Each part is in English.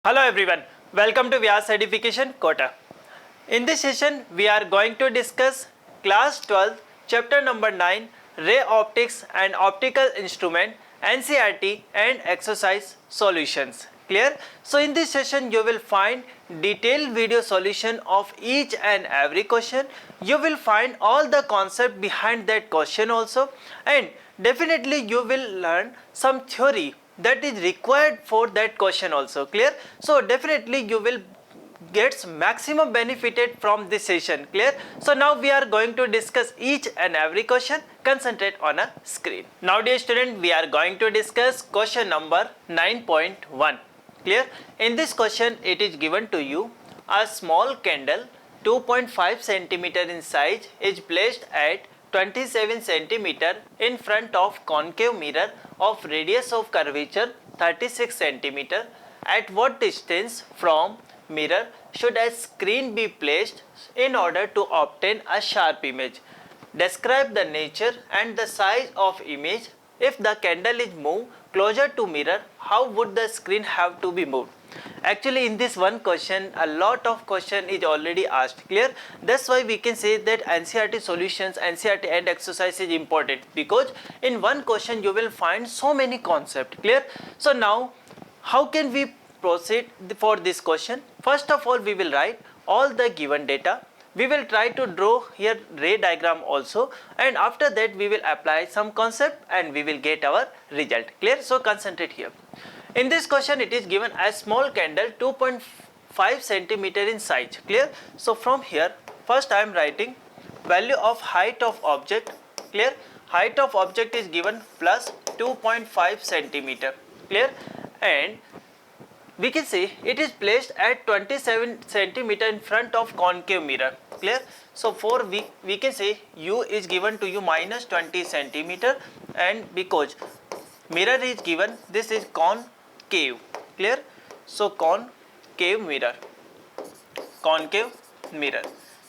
Hello everyone, welcome to Vyas Certification Kota. In this session, we are going to discuss class 12, chapter number 9, Ray Optics and Optical Instrument, NCERT and Exercise Solutions. Clear? So in this session, you will find detailed video solution of each and every question. You will find all the concept behind that question also, and definitely you will learn some theory that is required for that question also. Clear? So definitely you will gets maximum benefited from this session. Clear? So now we are going to discuss each and every question. Concentrate on a screen. Now dear student, we are going to discuss question number 9.1. Clear? In this question it is given to you a small candle 2.5 centimeter in size is placed at 27 centimeter in front of concave mirror of radius of curvature 36 centimeter. At what distance from mirror should a screen be placed in order to obtain a sharp image? Describe the nature and the size of image. If the candle is moved closer to mirror, how would the screen have to be moved? Actually in this one question, a lot of question is already asked. Clear? That's why we can say that NCERT Solutions, NCERT and exercise is important, because in one question you will find so many concepts. Clear? So now how can we proceed for this question? First of all, we will write all the given data. We will try to draw here ray diagram also, and after that we will apply some concept and we will get our result. Clear? So concentrate here. In this question it is given a small candle 2.5 centimeter in size. Clear? So from here first I am writing value of height of object. Clear? Height of object is given plus 2.5 centimeter. Clear? And we can say it is placed at 27 centimeter in front of concave mirror. Clear? So for we can say u is given to you minus 20 centimeter, and because mirror is given, this is concave. Clear? So concave mirror. Concave mirror.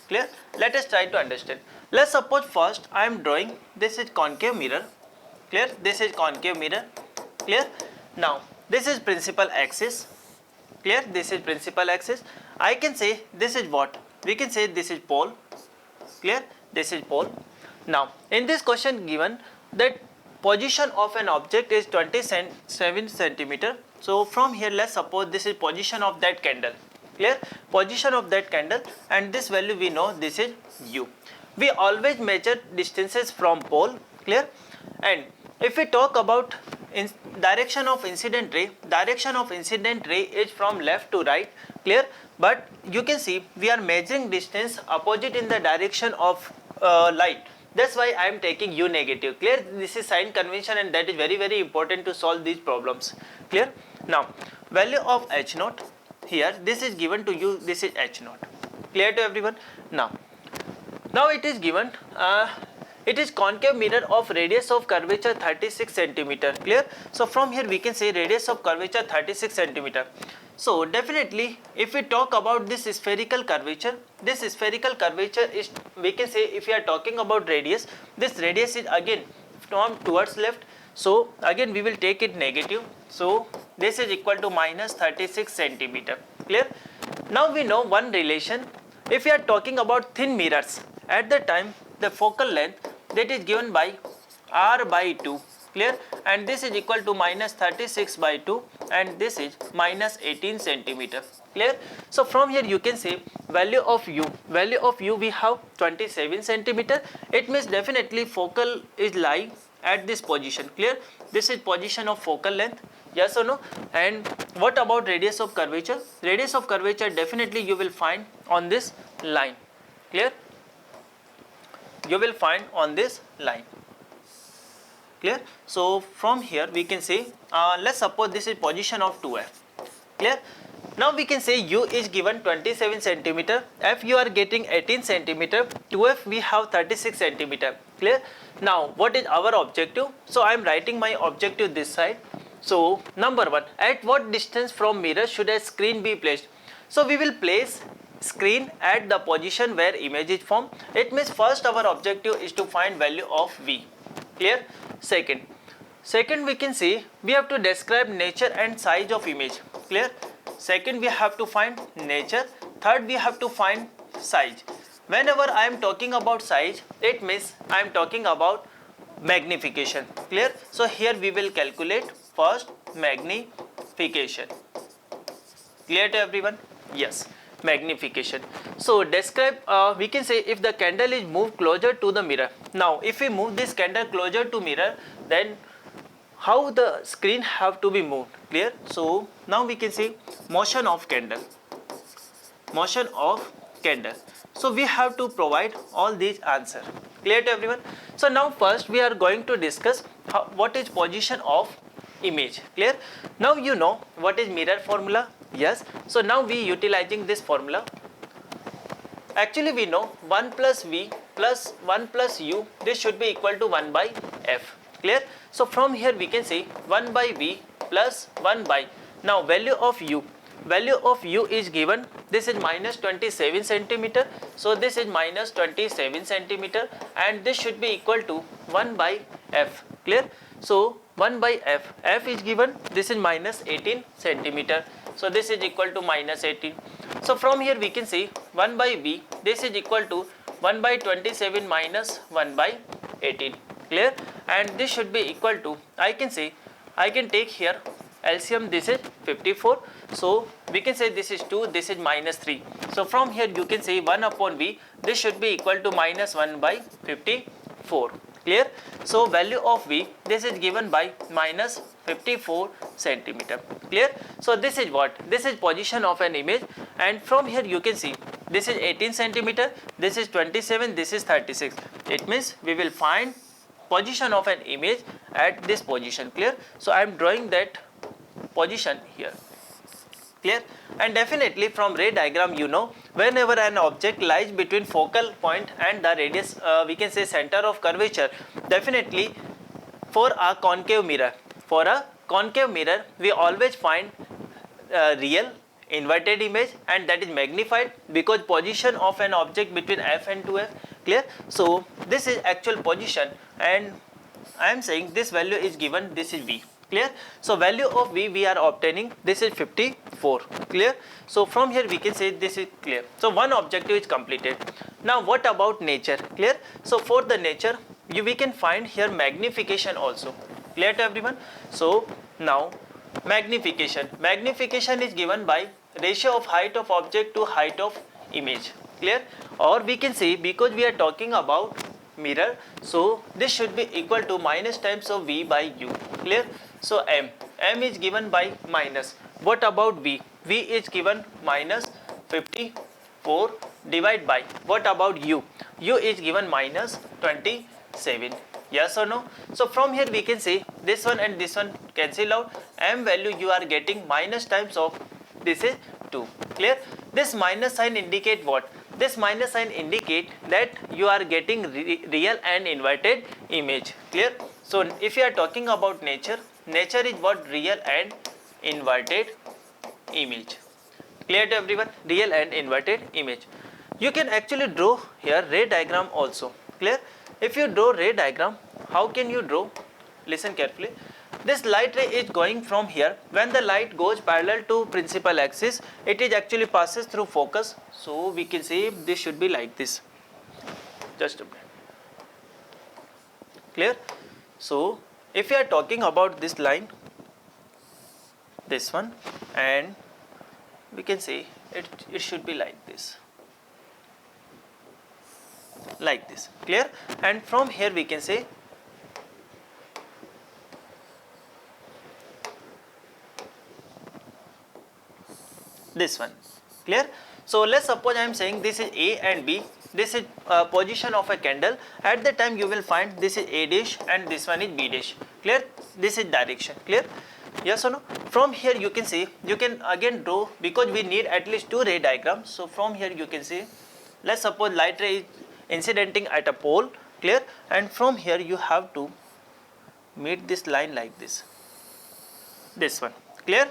Clear? Let us try to understand. Let's suppose first I am drawing, this is concave mirror. Clear? This is concave mirror. Clear? Now this is principal axis. Clear? This is principal axis. I can say this is what? We can say this is pole. Clear? This is pole. Now in this question given that position of an object is 27 centimeter. So from here let's suppose this is position of that candle. Clear? Position of that candle, and this value we know, this is u. We always measure distances from pole. Clear? And if we talk about in direction of incident ray is from left to right. Clear? But you can see we are measuring distance opposite in the direction of light. That's why I am taking u negative. Clear? This is sign convention, and that is very important to solve these problems. Clear? Now value of h naught, here this is given to you, this is h naught. Clear to everyone? Now it is given it is concave mirror of radius of curvature 36 centimeter. Clear? So from here we can say radius of curvature 36 centimeter. So definitely if we talk about this spherical curvature is, we can say, if we are talking about radius, this radius is again from towards left, so again we will take it negative. So this is equal to minus 36 centimeter. Clear? Now we know one relation. If we are talking about thin mirrors, at the time the focal length that is given by r by 2. Clear? And this is equal to minus 36 by 2, and this is minus 18 centimeter. Clear? So from here you can say value of u we have 27 centimeter. It means definitely focal is lying at this position. Clear? This is position of focal length. Yes or no? And what about radius of curvature? Radius of curvature definitely you will find on this line. Clear? You will find on this line. Clear? So from here we can say let's suppose this is position of 2f. Clear? Now we can say u is given 27 centimeter, f you are getting 18 centimeter, 2f we have 36 centimeter. Clear? Now what is our objective? So I am writing my objective this side. So number 1, at what distance from mirror should a screen be placed? So we will place screen at the position where image is formed. It means first our objective is to find value of v. Clear? Second we can see we have to describe nature and size of image. Clear? second we have to find nature, third we have to find size. Whenever I am talking about size, it means I am talking about magnification. Clear? So here we will calculate first magnification. Clear to everyone? Yes, magnification. So describe, we can say if the candle is moved closer to the mirror. Now if we move this candle closer to mirror, then how the screen have to be moved. Clear? So now we can see motion of candle. Motion of candle. So we have to provide all these answer. Clear to everyone? So now first we are going to discuss what is position of image. Clear? Now you know what is mirror formula. Yes. So now we utilizing this formula. Actually we know 1 plus V plus 1 plus U, this should be equal to 1 by F. Clear? So from here we can say 1 by V plus 1 by, now value of U. Value of U is given, this is minus 27 centimeter. So this is minus 27 centimeter and this should be equal to 1 by F. Clear? So 1 by F. F is given, this is minus 18 centimeter. So this is equal to minus 18. So from here we can see 1 by V, this is equal to 1 by 27 minus 1 by 18. Clear? And this should be equal to, I can say, I can take here LCM, this is 54. So we can say this is 2, this is minus 3. So from here you can say 1 upon V, this should be equal to minus 1 by 54. Clear? So value of V, this is given by minus 54 centimeter. Clear? So this is what? This is position of an image, and from here you can see this is 18 centimeter, this is 27, this is 36. It means we will find position of an image at this position. Clear? So I am drawing that position here. Clear? And definitely from ray diagram you know, whenever an object lies between focal point and the radius, we can say center of curvature, definitely for a concave mirror, we always find real inverted image, and that is magnified because position of an object between F and 2F. Clear? So this is actual position, and I am saying this value is given, this is V. Clear? So value of V we are obtaining, this is 54. Clear? So from here we can say this is clear. So one objective is completed. Now what about nature? Clear? So for the nature we can find here magnification also. Clear to everyone? So now magnification is given by ratio of height of object to height of image. Clear? Or we can say, because we are talking about mirror, so this should be equal to minus times of V by U. Clear? So M is given by minus. What about V? V is given minus 54 divided by, what about U? U is given minus 27. Yes or no? So from here we can say this one and this one cancel out. M value you are getting minus times of, this is 2. Clear? This minus sign indicate what? This minus sign indicate that you are getting real and inverted image. Clear? So if you are talking about nature is what? Real and inverted image. Clear to everyone? Real and inverted image. You can actually draw here ray diagram also. Clear? If you draw ray diagram, how can you draw? Listen carefully. This light ray is going from here. When the light goes parallel to principal axis, it is actually passes through focus. So we can say this should be like this. Just a minute. Clear? So if you are talking about this line, this one, and we can say it should be like this. Like this. Clear? And from here we can say this one. Clear? So let's suppose I am saying this is A and B. This is position of a candle. At the time you will find this is A dash and this one is B dash. Clear? This is direction. Clear? Yes or no? From here you can see, you can again draw, because we need at least 2 ray diagrams. So from here you can see, let's suppose light ray is incidenting at a pole. Clear? And from here you have to meet this line like this. This one. Clear?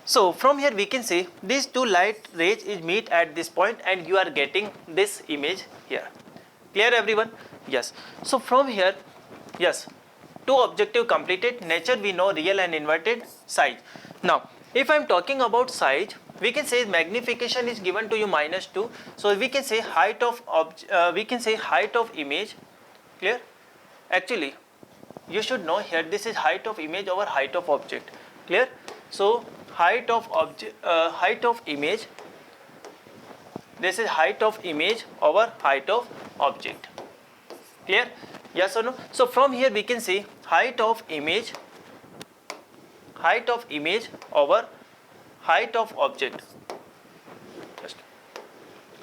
So from here we can say these 2 light rays is meet at this point and you are getting this image here. Clear everyone? Yes. So from here, yes, 2 objective completed. Nature we know, real and inverted. Size. Now If I am talking about size, we can say magnification is given to you -2. So we can say height of image. Clear? Actually, you should know here this is height of image over height of object. Clear? So height of image. This is height of image over height of object. Clear? Yes or no? So from here we can say height of image over height of object. Just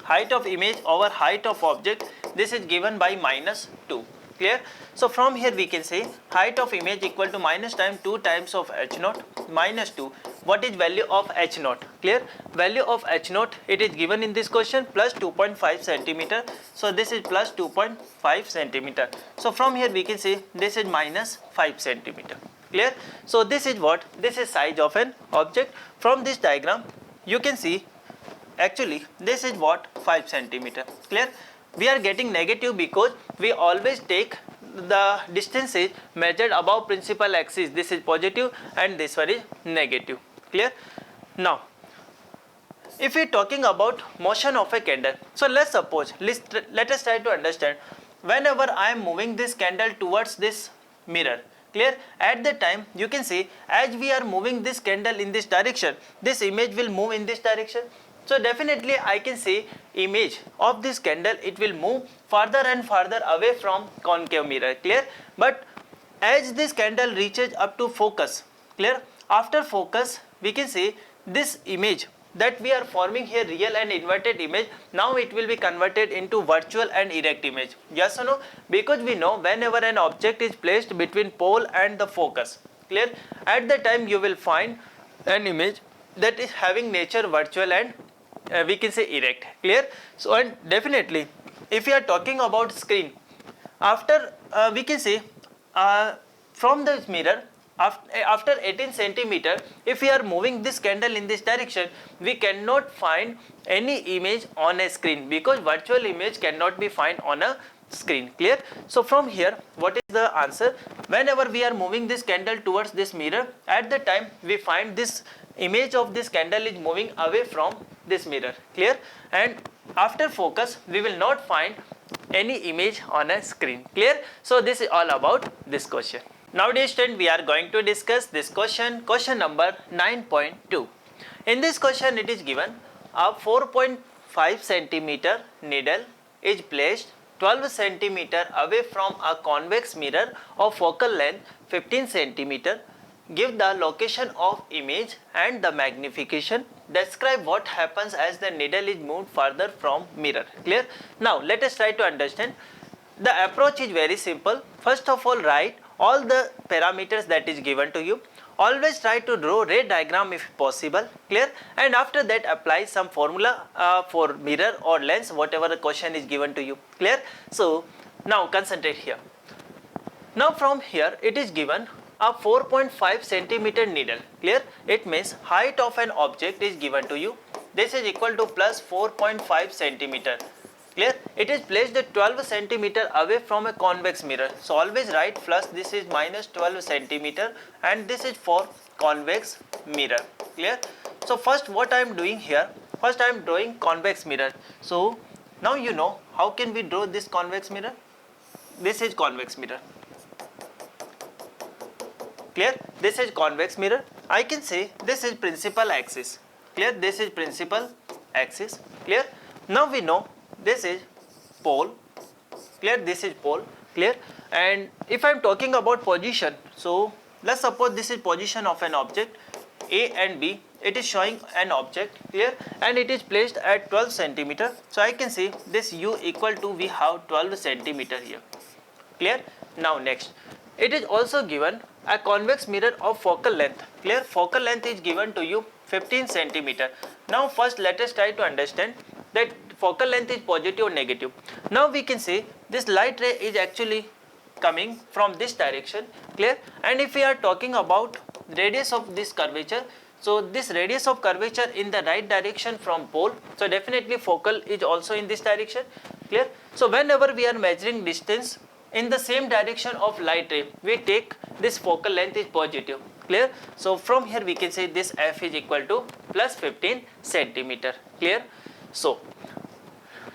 height of image over height of object. This is given by -2. Clear? So from here we can say height of image equal to minus times 2 times of h naught minus 2. What is value of h naught? Clear? Value of h naught, it is given in this question, plus 2.5 centimeter. So this is plus 2.5 centimeter. So from here we can say this is minus 5 centimeter. Clear? So this is what? This is size of an object. From this diagram you can see actually this is what? 5 centimeter. Clear? We are getting negative because we always take the distances measured above principal axis. This is positive and this one is negative. Clear? Now if we are talking about motion of a candle, so let's suppose, let us try to understand. Whenever I am moving this candle towards this mirror, clear, at the time you can see as we are moving this candle in this direction, this image will move in this direction. So definitely I can say image of this candle, it will move further and further away from concave mirror. Clear? But as this candle reaches up to focus, clear, after focus we can say this image that we are forming here, real and inverted image, now it will be converted into virtual and erect image. Yes or no? Because we know whenever an object is placed between pole and the focus, clear, at the time you will find an image that is having nature virtual and we can say erect. Clear? So and definitely if we are talking about screen, after we can say from the mirror, after 18 centimeter, if we are moving this candle in this direction, we cannot find any image on a screen because virtual image cannot be found on a screen. Clear? So from here what is the answer? Whenever we are moving this candle towards this mirror, at the time we find this image of this candle is moving away from this mirror. Clear? And after focus we will not find any image on a screen. Clear? So this is all about this question. Now dear student, we are going to discuss this question number 9.2. In this question it is given a 4.5 centimeter needle is placed 12 centimeter away from a convex mirror of focal length 15 centimeter. Give the location of image and the magnification. Describe what happens as the needle is moved further from mirror. Clear? Now let us try to understand. The approach is very simple. First of all, write all the parameters that is given to you. Always try to draw ray diagram if possible. Clear? And after that apply some formula for mirror or lens, whatever the question is given to you. Clear? So now concentrate here. Now from here it is given a 4.5 centimeter needle. Clear? It means height of an object is given to you. This is equal to plus 4.5 centimeter. Clear? It is placed 12 centimeter away from a convex mirror. So always write plus, this is minus 12 centimeter and this is for convex mirror. Clear? So first what I am doing here, first I am drawing convex mirror. So now you know how can we draw this convex mirror. This is convex mirror. Clear? This is convex mirror. I can say this is principal axis. Clear? This is principal axis. Clear? Now we know this is pole. Clear? This is pole. Clear? And if I am talking about position, so let's suppose this is position of an object A and B. It is showing an object. Clear? And it is placed at 12 centimeter. So I can say this U equal to, we have 12 centimeter here. Clear? Now next, it is also given a convex mirror of focal length. Clear? Focal length is given to you 15 centimeter. Now first let us try to understand that focal length is positive or negative. Now we can say this light ray is actually coming from this direction. Clear? And if we are talking about radius of this curvature, so this radius of curvature in the right direction from pole, so definitely focal is also in this direction. Clear? So whenever we are measuring distance in the same direction of light ray, we take this focal length is positive. clear. So from here we can say this f is equal to plus 15 centimeter, clear. So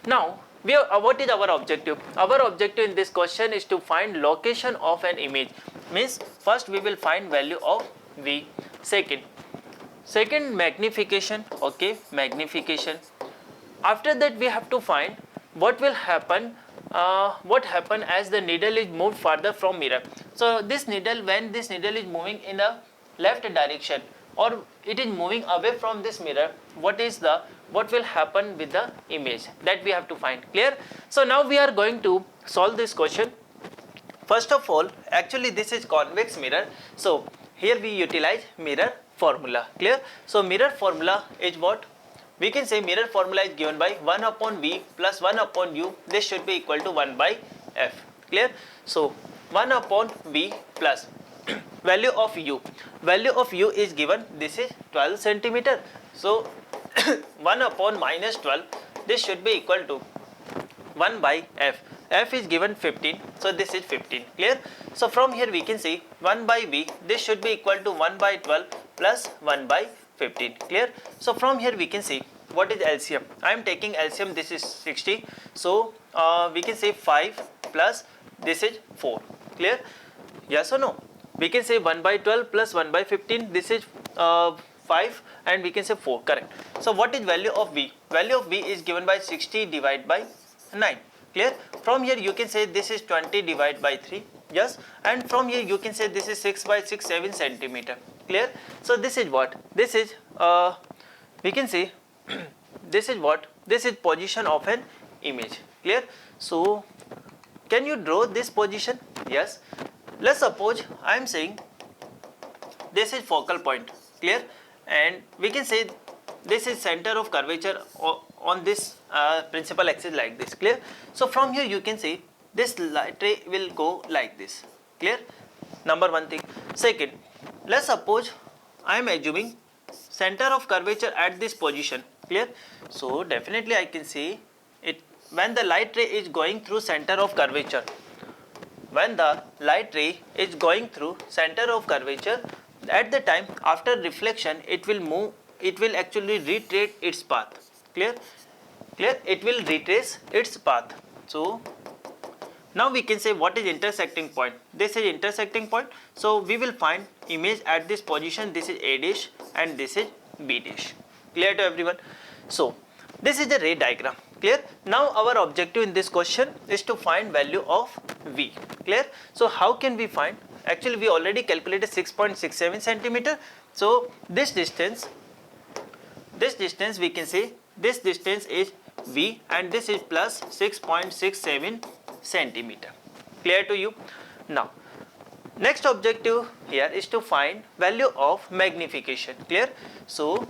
now what is our objective? Our objective in this question is to find location of an image. Means first we will find value of v, second magnification, okay, magnification. After that we have to find what will happen, what happen as the needle is moved further from mirror. So this needle, when this needle is moving in the left direction or it is moving away from this mirror, what will happen with the image, that we have to find, clear. So now we are going to solve this question. First of all, actually this is convex mirror, so here we utilize mirror formula, clear. So mirror formula is what? We can say mirror formula is given by 1 upon v plus 1 upon u, this should be equal to 1 by f, clear. So 1 upon v plus value of u is given, this is 12 centimeter. So 1 upon minus 12, this should be equal to 1 by f is given 15, so this is 15, clear. So from here we can see 1 by v, this should be equal to 1 by 12 plus 1 by 15, clear. So from here we can see what is LCM. I am taking LCM, this is 60, so we can say 5 plus this is 4, clear, yes or no. We can say 1 by 12 plus 1 by 15, this is 5 and we can say 4, correct. So what is value of v? Value of v is given by 60 divided by 9, clear. From here you can say this is 20 divided by 3, yes, and from here you can say this is 6 by 6, 7 centimeter, clear. So this is what? This is we can say this is what? This is position of an image, clear. So can you draw this position? Yes. Let's suppose I am saying this is focal point, clear, and we can say this is center of curvature on this principal axis like this, clear. So from here you can say this light ray will go like this, clear, number one thing. Second, let's suppose I am assuming center of curvature at this position, clear. So definitely I can say it when the light ray is going through center of curvature. When the light ray is going through center of curvature, at the time after reflection it will move, it will actually retrace its path, clear, it will retrace its path. So now we can say what is intersecting point. This is intersecting point, so we will find image at this position, this is A dash and this is B dash, clear to everyone. So this is the ray diagram, clear. Now our objective in this question is to find value of v, clear. So how can we find? Actually we already calculated 6.67 centimeter. So this distance we can say this distance is v and this is plus 6.67 centimeter, clear to you. Now next objective here is to find value of magnification, clear. So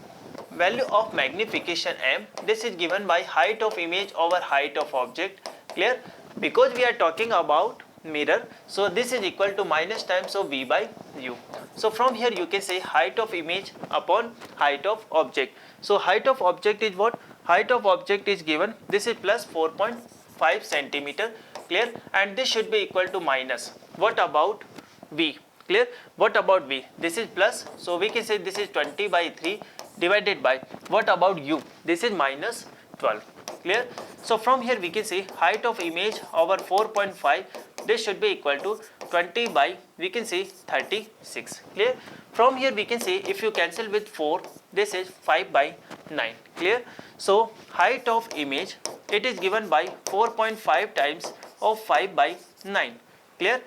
value of magnification m, this is given by height of image over height of object, clear. Because we are talking about mirror, so this is equal to minus times of v by u. So from here you can say height of image upon height of object. So height of object is what? Height of object is given, this is plus 4.5 centimeter, clear, and this should be equal to minus. What about v, clear? What about v? This is plus, so we can say this is 20 by 3 divided by, what about u? This is minus 12, clear. So from here we can say height of image over 4.5, this should be equal to 20 by, we can say 36, clear. From here we can say if you cancel with 4, this is 5 by 9, clear. So height of image, it is given by 4.5 times of 5 by 9, clear.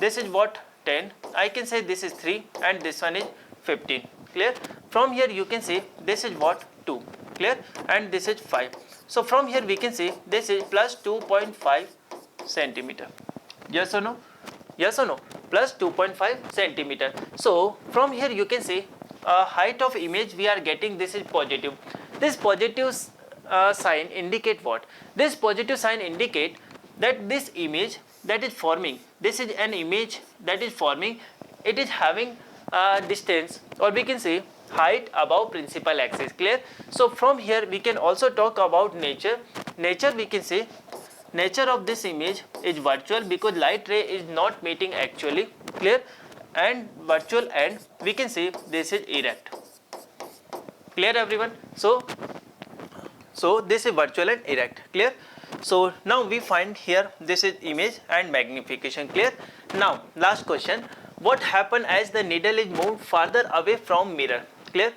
This is what? 10, I can say this is 3 and this one is 15, clear. From here you can say this is what? 2, clear, and this is 5. So from here we can say this is plus 2.5 centimeter, yes or no? Yes or no? Plus 2.5 centimeter. So from here you can say height of image we are getting, this is positive. This positive sign indicate what? This positive sign indicate that this image that is forming, this is an image that is forming, it is having distance, or we can say height above principal axis, clear. So from here we can also talk about nature. Nature we can say nature of this image is virtual because light ray is not meeting actually, clear. and virtual, and we can say this is erect. Clear everyone? So this is virtual and erect. Clear? So now we find here this is image and magnification. Clear? Now last question, what happen as the needle is moved farther away from mirror? Clear?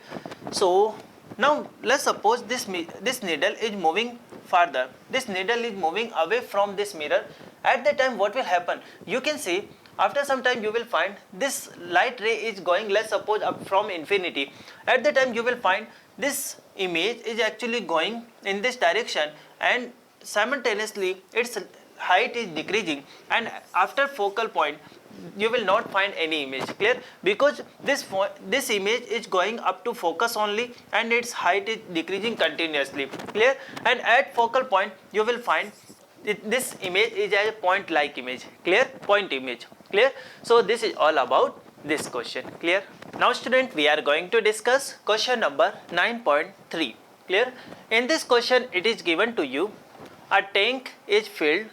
So now let's suppose this needle is moving farther, this needle is moving away from this mirror. At the time what will happen? You can see after some time you will find this light ray is going, let's suppose up from infinity. At the time you will find this image is actually going in this direction, and simultaneously its height is decreasing, and after focal point you will not find any image. Clear? Because this image is going up to focus only and its height is decreasing continuously. Clear? And at focal point you will find this image is a point like image. Clear? Point image. Clear? So this is all about this question. Clear? Now student, we are going to discuss question number 9.3. Clear? In this question it is given to you, a tank is filled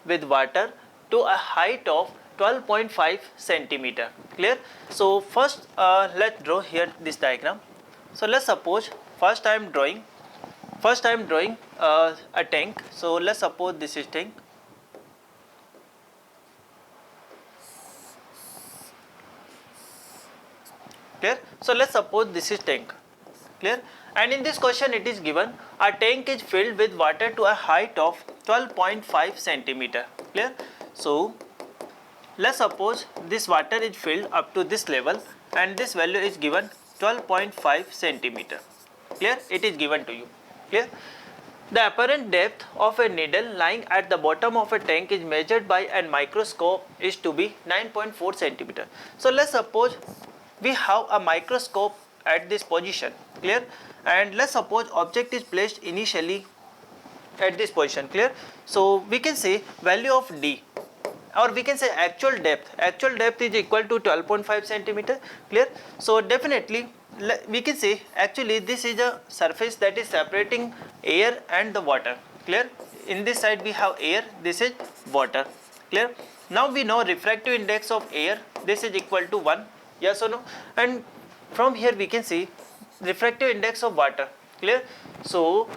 with water to a height of 12.5 centimeter. Clear? So first let's draw here this diagram. So let's suppose first I am drawing a tank. So let's suppose this is tank. Clear? So let's suppose this is tank. Clear? And in this question it is given, a tank is filled with water to a height of 12.5 centimeter. Clear? So let's suppose this water is filled up to this level and this value is given 12.5 centimeter. Clear? It is given to you. Clear? The apparent depth of a needle lying at the bottom of a tank is measured by a microscope is to be 9.4 centimeter. So let's suppose we have a microscope at this position. Clear? And let's suppose object is placed initially at this position. Clear? So we can say value of D, or we can say actual depth is equal to 12.5 centimeter. Clear? So definitely we can say actually this is a surface that is separating air and the water. Clear? In this side we have air, this is water. Clear? Now we know refractive index of air, this is equal to 1. Yes or no? And from here we can see refractive index of water. Clear? So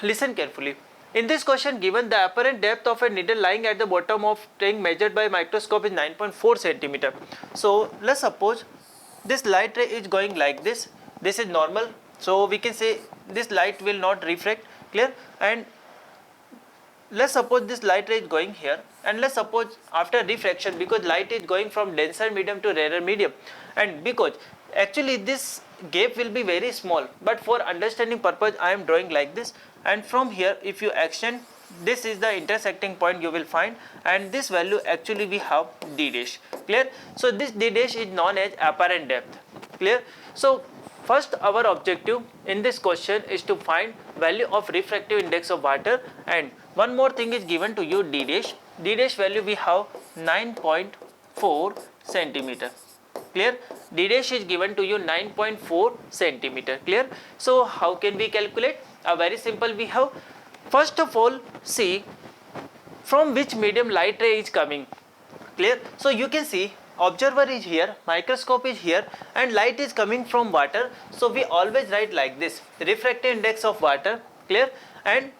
listen carefully. In this question given, the apparent depth of a needle lying at the bottom of tank measured by microscope is 9.4 centimeter. So let's suppose this light ray is going like this. This is normal. So we can say this light will not refract. Clear? And let's suppose this light ray is going here, and let's suppose after refraction, because light is going from denser medium to rarer medium, and because actually this gap will be very small, but for understanding purpose I am drawing like this, and from here if you extend, this is the intersecting point you will find, and this value actually we have D dash. Clear? So this D dash is known as apparent depth. Clear? So first our objective in this question is to find value of refractive index of water, and one more thing is given to you, D dash. D dash value we have 9.4 centimeter. Clear? D dash is given to you 9.4 centimeter. Clear? So how can we calculate? Very simple. We have first of all see from which medium light ray is coming. Clear? So you can see observer is here, microscope is here, and light is coming from water. So we always write like this, refractive index of water. Clear? And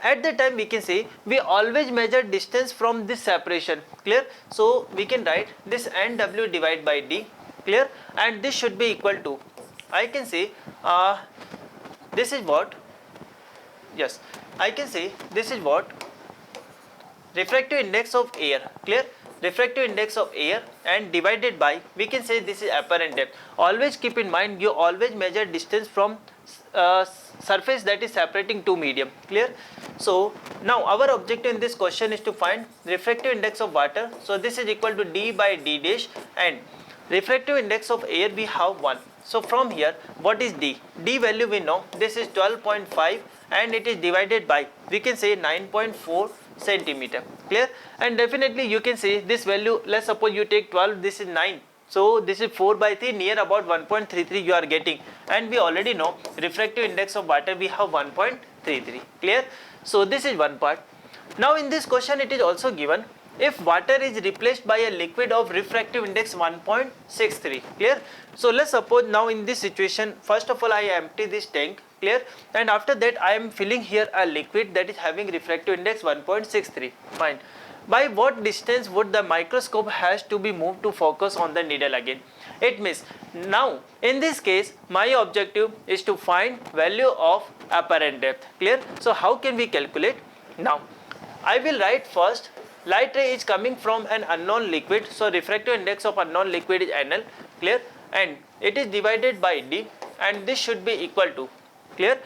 at the time we can say we always measure distance from this separation. Clear? So we can write this NW divided by D. Clear? And this should be equal to, I can say this is what, yes, I can say this is what refractive index of air. Clear? Refractive index of air and divided by, we can say this is apparent depth. Always keep in mind, you always measure distance from surface that is separating two medium. Clear? So now our objective in this question is to find refractive index of water. So this is equal to D by D dash, and refractive index of air we have 1. So from here what is D? D value we know, this is 12.5 and it is divided by, we can say 9.4 centimeter. Clear? And definitely you can say this value, let's suppose you take 12, this is 9. So this is 4 by 3, near about 1.33 you are getting, and we already know refractive index of water we have 1.33. Clear? So this is one part. Now in this question it is also given if water is replaced by a liquid of refractive index 1.63. Clear? So let's suppose now in this situation, first of all I empty this tank. Clear? And after that I am filling here a liquid that is having refractive index 1.63. Fine. By what distance would the microscope has to be moved to focus on the needle again? It means now in this case my objective is to find value of apparent depth. Clear? So how can we calculate? Now I will write first, light ray is coming from an unknown liquid, so refractive index of unknown liquid is NL. Clear? And it is divided by D, and this should be equal to, clear,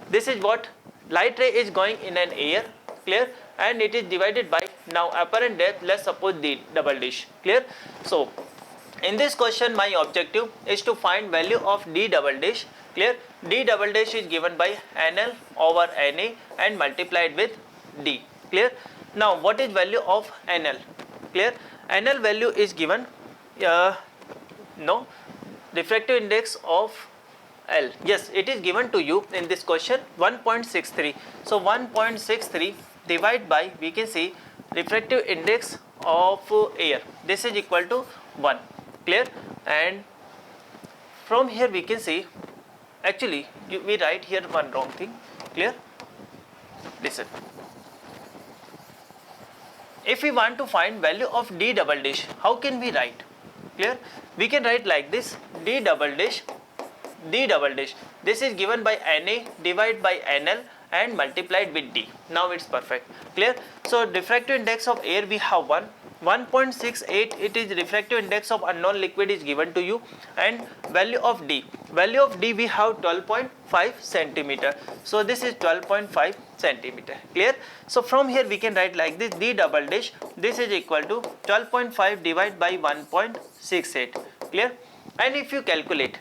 this is what light ray is going in an air. Clear? And it is divided by, now apparent depth, let's suppose D double dash. Clear? So in this question my objective is to find value of D double dash. Clear? D double dash is given by NL over NA and multiplied with D. Clear? Now what is value of NL? Clear? NL value is given, no, refractive index of L. Yes, it is given to you in this question 1.63. So 1.63 divide by, we can see, refractive index of air. This is equal to 1. Clear? And from here we can see, actually we write here one wrong thing. Clear? Listen. If we want to find value of D double dash, how can we write? Clear? We can write like this, D double dash, this is given by NA divided by NL and multiplied with D. Now it's perfect. Clear? So refractive index of air we have 1.68, it is refractive index of unknown liquid is given to you, and value of D we have 12.5 centimeter. So this is 12.5 centimeter. Clear? So from here we can write like this, D double dash, this is equal to 12.5 divided by 1.68. Clear? And if you calculate,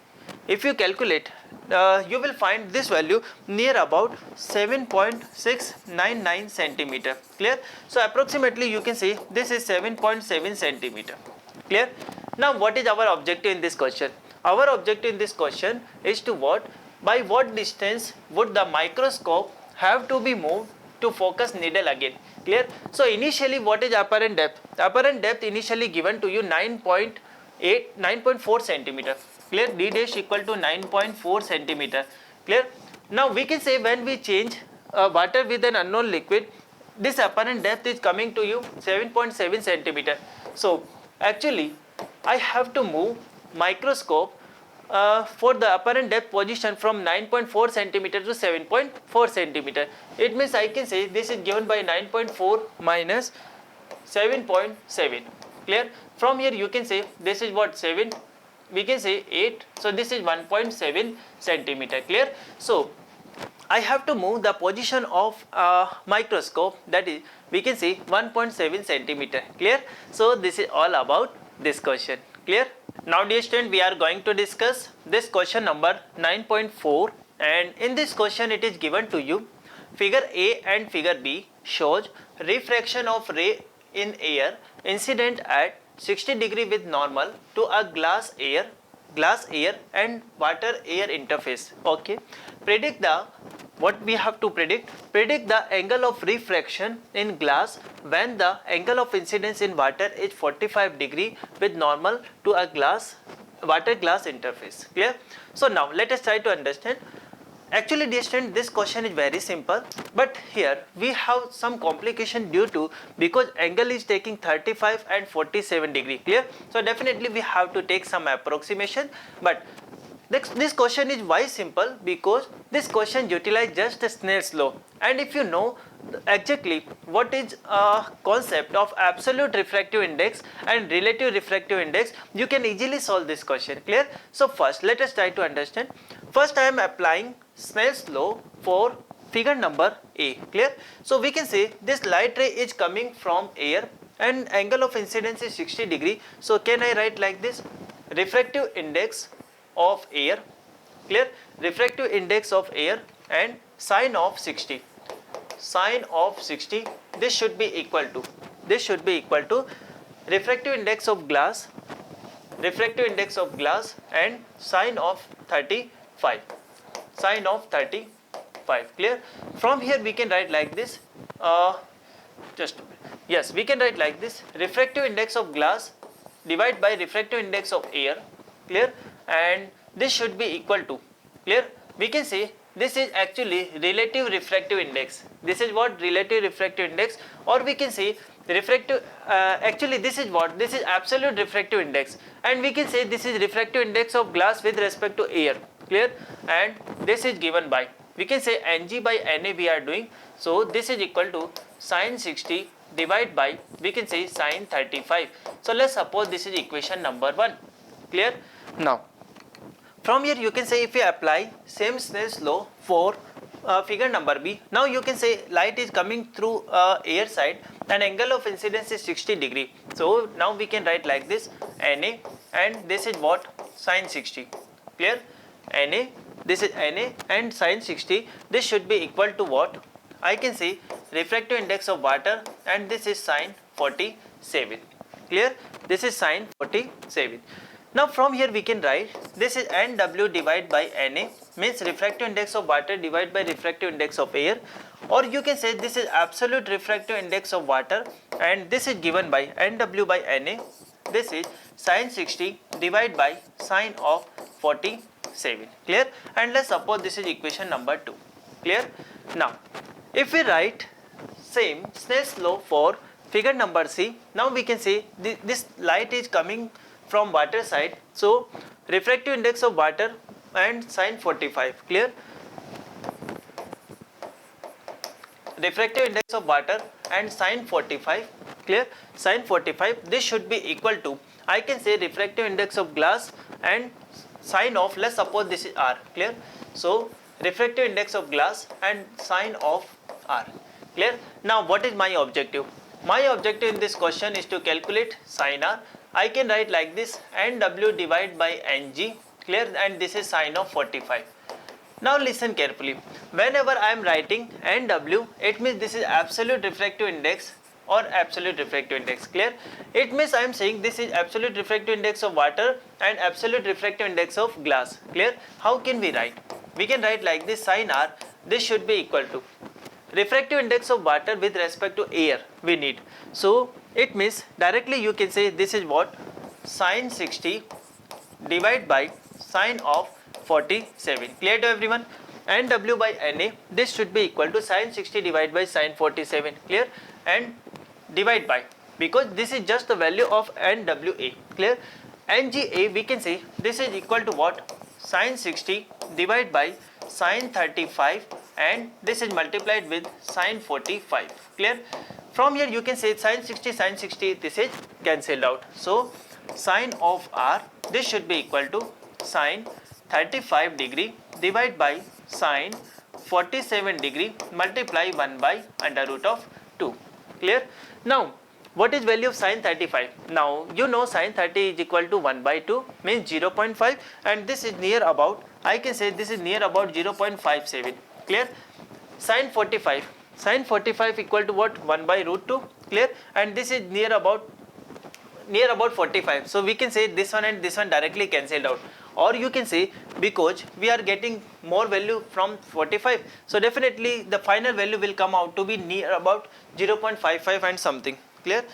you will find this value near about 7.699 centimeter. Clear? So approximately you can say this is 7.7 centimeter. Clear? Now what is our objective in this question? Our objective in this question is to what? By what distance would the microscope have to be moved to focus needle again? Clear? So initially what is apparent depth? Apparent depth initially given to you 9.4 centimeter. Clear? D dash equal to 9.4 centimeter. Clear? Now we can say when we change water with an unknown liquid, this apparent depth is coming to you 7.7 centimeter. So actually I have to move microscope for the apparent depth position from 9.4 centimeter to 7.4 centimeter. It means I can say this is given by 9.4 minus 7.7. Clear? From here you can say this is what, 7, we can say 8, so this is 1.7 centimeter. Clear? So I have to move the position of microscope, that is we can say 1.7 centimeter. Clear? So this is all about this question. Clear? Now dear student, we are going to discuss this question number 9.4, and in this question it is given to you, figure A and figure B shows refraction of ray in air incident at 60 degree with normal to a glass air and water air interface. Okay, predict the, what we have to predict the angle of refraction in glass when the angle of incidence in water is 45 degree with normal to a water glass interface. Clear? So now let us try to understand. Actually dear student, this question is very simple, but here we have some complication due to, because angle is taking 35 and 47 degree. Clear? So definitely we have to take some approximation, but this question is why simple, because this question utilizes just a Snell's law, and if you know exactly what is a concept of absolute refractive index and relative refractive index, you can easily solve this question. Clear? So first let us try to understand. First I am applying Snell's law for figure number A. Clear? So we can say this light ray is coming from air and angle of incidence is 60 degree. So can I write like this, refractive index of air, clear, refractive index of air and sine of 60, this should be equal to refractive index of glass and sine of 35, clear. From here we can write like this, just a minute. Yes, we can write like this: refractive index of glass divided by refractive index of air, clear, and this should be equal to, clear, we can say this is actually relative refractive index. This is what? Relative refractive index, or we can say refractive, actually this is what? This is absolute refractive index, and we can say this is refractive index of glass with respect to air, clear, and this is given by, we can say Ng by Na we are doing, so this is equal to sin 60 divided by, we can say sin 35. So let's suppose this is equation number 1, clear. Now from here you can say if we apply same Snell's law for figure number B, now you can say light is coming through air side and angle of incidence is 60 degree. So now we can write like this: Na, and this is what? Sin 60, clear. Na, this is Na, and sin 60, this should be equal to what? I can say refractive index of water, and this is sin 47, clear. This is sin 47. Now from here we can write this is Nw divided by Na, means refractive index of water divided by refractive index of air, or you can say this is absolute refractive index of water, and this is given by Nw by Na, this is sin 60 divided by sin of 47, clear. And let's suppose this is equation number 2, clear. Now if we write same Snell's law for figure number C, now we can say this light is coming from water side, so refractive index of water and sin 45, clear. Refractive index of water and sin 45, clear. Sin 45, this should be equal to, I can say refractive index of glass and sin of, let's suppose this is R, clear. So refractive index of glass and sin of R, clear. Now what is my objective? My objective in this question is to calculate sin R. I can write like this: Nw divided by Ng, clear, and this is sin of 45. Now listen carefully. Whenever I am writing Nw, it means this is absolute refractive index or absolute refractive index, clear. It means I am saying this is absolute refractive index of water and absolute refractive index of glass, clear. How can we write? We can write like this: sin R, this should be equal to refractive index of water with respect to air we need. So it means directly you can say this is what? Sin 60 divided by sin of 47, clear to everyone. Nw by Na, this should be equal to sin 60 divided by sin 47, clear, and divide by, because this is just the value of Nwa, clear. Nga, we can say this is equal to what? Sin 60 divided by sin 35, and this is multiplied with sin 45, clear. From here you can say sin 60, this is cancelled out. So sin of R, this should be equal to sin 35 degree divided by sin 47 degree multiply 1 by under root of 2, clear. Now what is value of sin 35? Now you know sin 30 is equal to 1 by 2, means 0.5, and this is near about, I can say this is near about 0.57, clear. Sin 45 equal to what? 1 by root 2, clear, and this is near about 45. So we can say this one and this one directly cancelled out, or you can say because we are getting more value from 45, so definitely the final value will come out to be near about 0.55 and something, clear.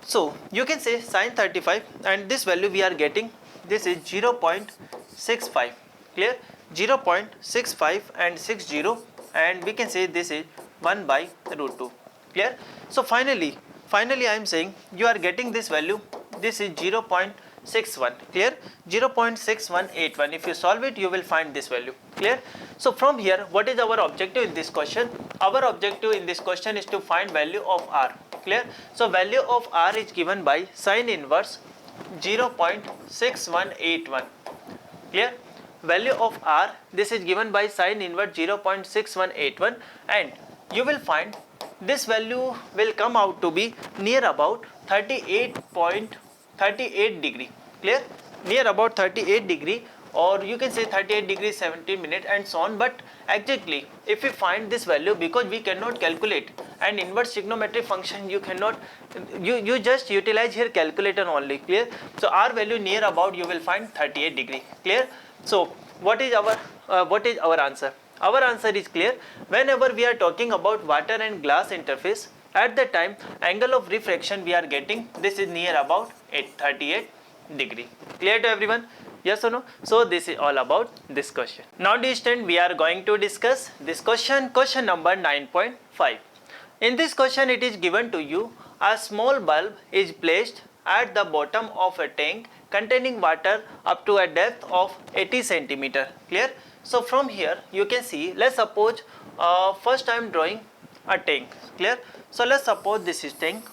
So you can say sin 35, and this value we are getting, this is 0.65, clear, 0.65 and 60, and we can say this is 1 by root 2, clear. So finally I am saying you are getting this value, this is 0.61, clear, 0.6181. If you solve it, you will find this value, clear. So from here, what is our objective in this question? Our objective in this question is to find value of R, clear. So value of R is given by sin inverse 0.6181, clear. Value of R, this is given by sin inverse 0.6181, and you will find this value will come out to be near about 38.38 degree, clear, near about 38 degree, or you can say 38 degrees 17 minutes and so on. But exactly if we find this value, because we cannot calculate an inverse trigonometric function, you cannot, you just utilize here calculator only, clear. So R value near about you will find 38 degree, clear. So what is our answer? Our answer is clear. Whenever we are talking about water and glass interface, At that time, angle of refraction we are getting, this is near about 38 degree. Clear to everyone? Yes or no? So this is all about this question. Now dear student, we are going to discuss this question number 9.5. In this question it is given to you, a small bulb is placed at the bottom of a tank containing water up to a depth of 80 centimeter. Clear? So from here you can see, let's suppose first I am drawing a tank. Clear? So let's suppose this is tank.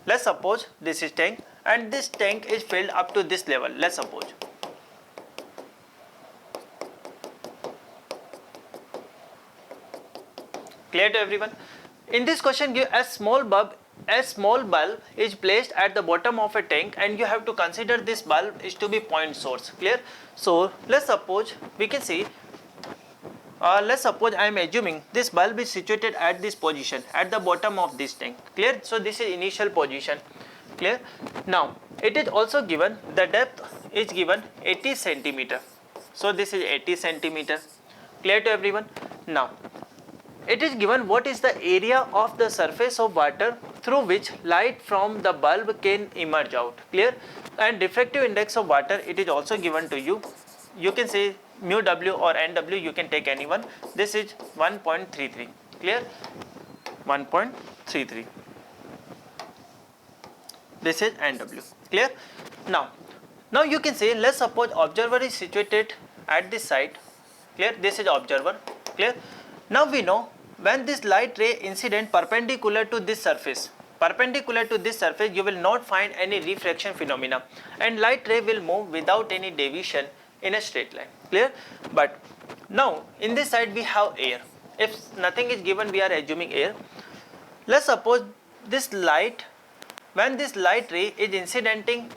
Let's suppose this is tank and this tank is filled up to this level. Let's suppose. Clear to everyone? In this question, give a small bulb is placed at the bottom of a tank and you have to consider this bulb is to be point source. Clear? So let's suppose we can see, let's suppose I am assuming this bulb is situated at this position at the bottom of this tank. Clear? So this is initial position. Clear? Now it is also given the depth is given 80 centimeter. So this is 80 centimeter. Clear to everyone? Now it is given what is the area of the surface of water through which light from the bulb can emerge out. Clear? And refractive index of water, it is also given to you. You can say mu w or nw, you can take anyone. This is 1.33. Clear? 1.33. This is nw. Clear? Now you can say, let's suppose observer is situated at this side. Clear? This is observer. Clear? Now we know when this light ray incident perpendicular to this surface, you will not find any refraction phenomena and light ray will move without any deviation in a straight line. Clear? But now in this side we have air. If nothing is given, we are assuming air. Let's suppose this light, when this light ray is incidenting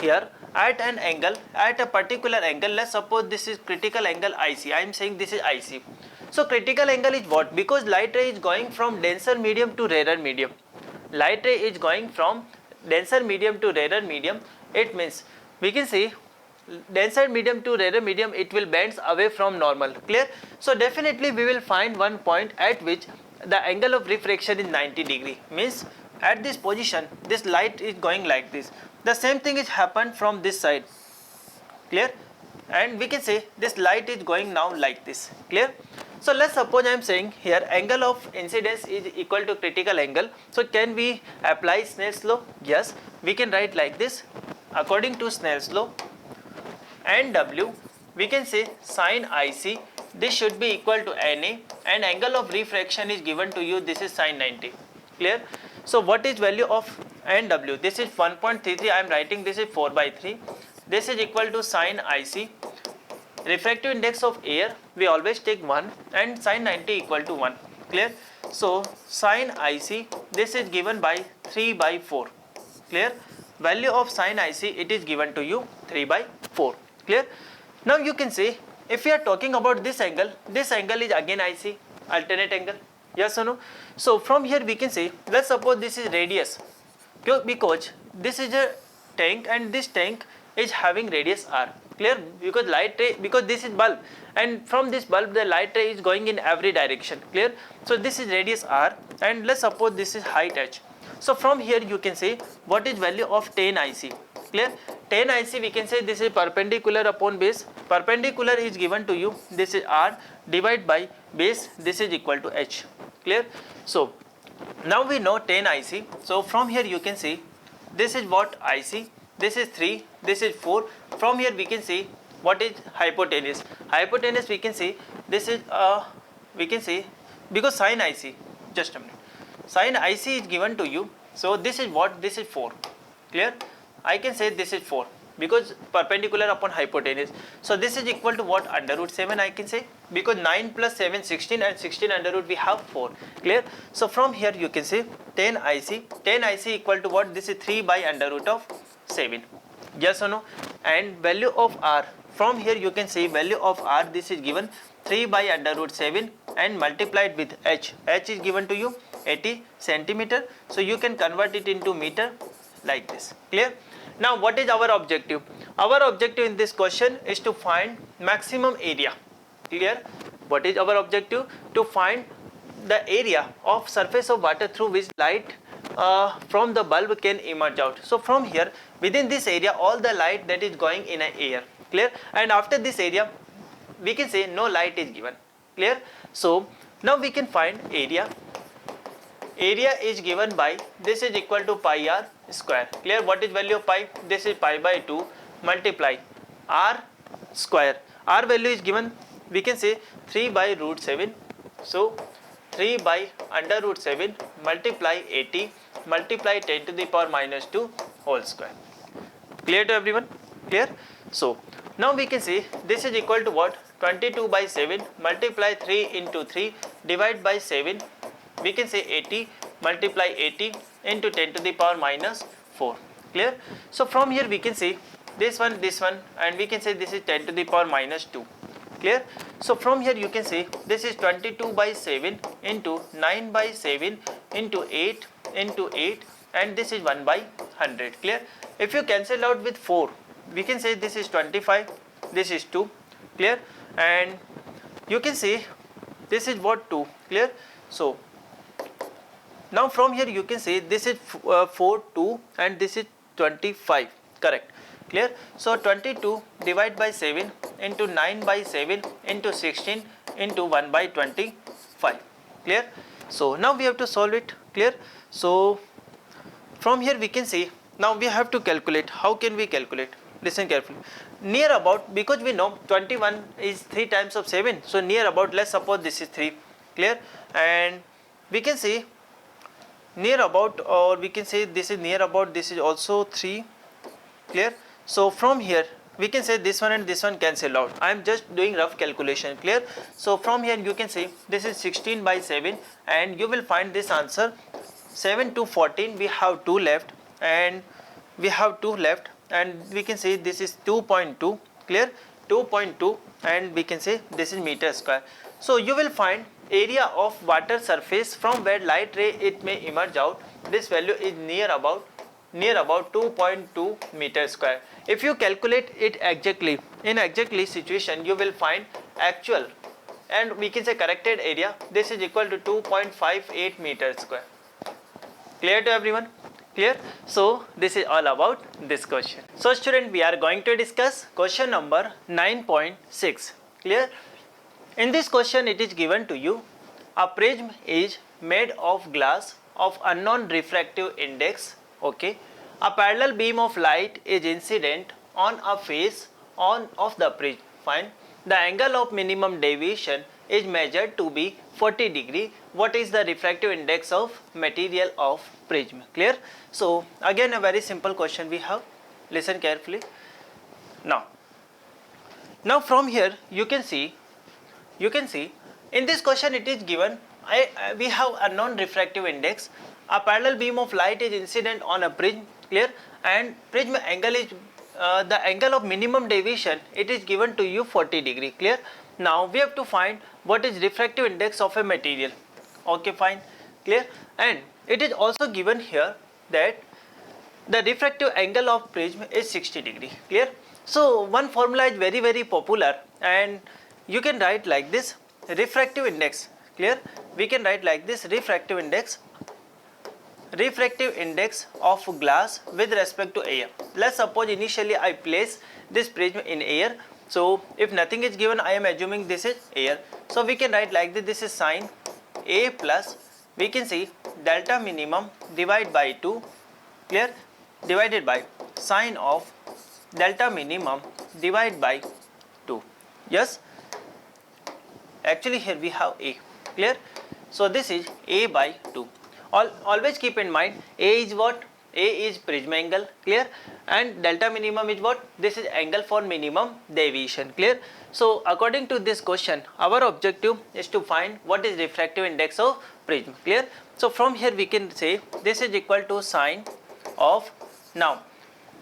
here at an angle, at a particular angle, let's suppose this is critical angle IC. I am saying this is IC. So critical angle is what? Because light ray is going from denser medium to rarer medium. Light ray is going from denser medium to rarer medium. It means we can say denser medium to rarer medium, it will bend away from normal. Clear? So definitely we will find one point at which the angle of refraction is 90 degree. Means at this position this light is going like this. The same thing is happened from this side. Clear? And we can say this light is going now like this. Clear? So let's suppose I am saying here angle of incidence is equal to critical angle. So can we apply Snell's law? Yes, we can write like this. According to Snell's law, NW, we can say sin IC, this should be equal to NA and angle of refraction is given to you, this is sin 90. Clear? So what is value of NW? This is 1.33, I am writing this is 4/3. This is equal to sin IC. Refractive index of air, we always take 1 and sin 90 equal to 1. Clear? So sin IC, this is given by 3/4. Clear? Value of sin IC, it is given to you 3/4. Clear? Now you can say, if we are talking about this angle is again IC, alternate angle. Yes or no? So from here we can say, let's suppose this is radius, because this is a tank and this tank is having radius r. Clear? Because light ray, because this is bulb and from this bulb the light ray is going in every direction. Clear? So this is radius r and let's suppose this is height h. So from here you can say what is value of tan IC. Clear? Tan IC, we can say this is perpendicular upon base. Perpendicular is given to you, this is r divided by base, this is equal to h. Clear? So now we know tan IC. So from here you can say this is what IC, this is 3, this is 4. From here we can see what is hypotenuse. Hypotenuse we can say this is we can say, because sin IC, just a minute, sin IC is given to you. So this is what? This is 4. Clear? I can say this is 4 because perpendicular upon hypotenuse. So this is equal to what? Under root 7 I can say, because 9 plus 7 16 and 16 under root we have 4. Clear? So from here you can say tan IC equal to what? This is 3 by under root of 7. Yes or no? And value of r, from here you can say value of r, this is given 3 by under root 7 and multiplied with h. H is given to you 80 centimeter. So you can convert it into meter like this. Clear? Now what is our objective? Our objective in this question is to find maximum area. Clear? What is our objective? To find the area of surface of water through which light from the bulb can emerge out. So from here, within this area, all the light that is going in an air, clear, and after this area we can say no light is given, clear. So now we can find area. Area is given by, this is equal to pi r square, clear. What is value of pi? This is pi by 2 multiply r square. R value is given, we can say 3 by root 7. So 3 by under root 7 multiply 80 multiply 10 to the power minus 2 whole square. Clear to everyone? Clear? So now we can say this is equal to what? 22 by 7 multiply 3 into 3 divide by 7, we can say 80 multiply 80 into 10 to the power minus 4. Clear? So from here we can say this one and we can say this is 10 to the power minus 2. Clear? So from here you can say this is 22 by 7 into 9 by 7 into 8 and this is 1 by 100. Clear? If you cancel out with 4, we can say this is 25, this is 2. Clear? And you can say this is what? 2. Clear? So now from here you can say this is 4, 2 and this is 25. Correct? Clear? So 22 divide by 7 into 9 by 7 into 16 into 1 by 25. Clear? So now we have to solve it. Clear? So from here we can see, now we have to calculate. How can we calculate? Listen carefully. Near about, because we know 21 is 3 times of 7. So near about, let's suppose this is 3. Clear? And we can say near about, or we can say this is near about, this is also 3. Clear? So from here we can say this one and this one cancel out. I am just doing rough calculation. Clear? So from here you can say this is 16 by 7 and you will find this answer 7 to 14. We have 2 left and we have 2 left and we can say this is 2.2. Clear? 2.2 and we can say this is meter square. So you will find area of water surface from where light ray it may emerge out. This value is near about 2.2 meter square. If you calculate it exactly, in exactly situation you will find actual and we can say corrected area. This is equal to 2.58 meter square. Clear to everyone? Clear? So this is all about this question. So student, we are going to discuss question number 9.6. Clear? In this question it is given to you, a prism is made of glass of unknown refractive index. Okay, a parallel beam of light is incident on a face of the prism. Fine. The angle of minimum deviation is measured to be 40 degree. What is the refractive index of material of prism? Clear? So again a very simple question we have. Listen carefully. Now from here you can see in this question it is given we have a non-refractive index. A parallel beam of light is incident on a prism. Clear? And prism angle is the angle of minimum deviation, it is given to you 40 degree. Clear? Now we have to find what is refractive index of a material. Okay, fine. Clear? And it is also given here that the refractive angle of prism is 60 degree. Clear? So one formula is very popular and you can write like this, refractive index. Clear? We can write like this, refractive index of glass with respect to air. Let's suppose initially I place this prism in air. So if nothing is given, I am assuming this is air. So we can write like this, this is sine A plus, we can see delta minimum divided by 2. Clear? Divided by sine of delta minimum divided by 2. Yes? Actually here we have A. Clear? So this is A by 2. Always keep in mind A is what? A is prism angle. Clear? And delta minimum is what? This is angle for minimum deviation. Clear? So according to this question, our objective is to find what is refractive index of prism. Clear? So from here we can say this is equal to sine of, now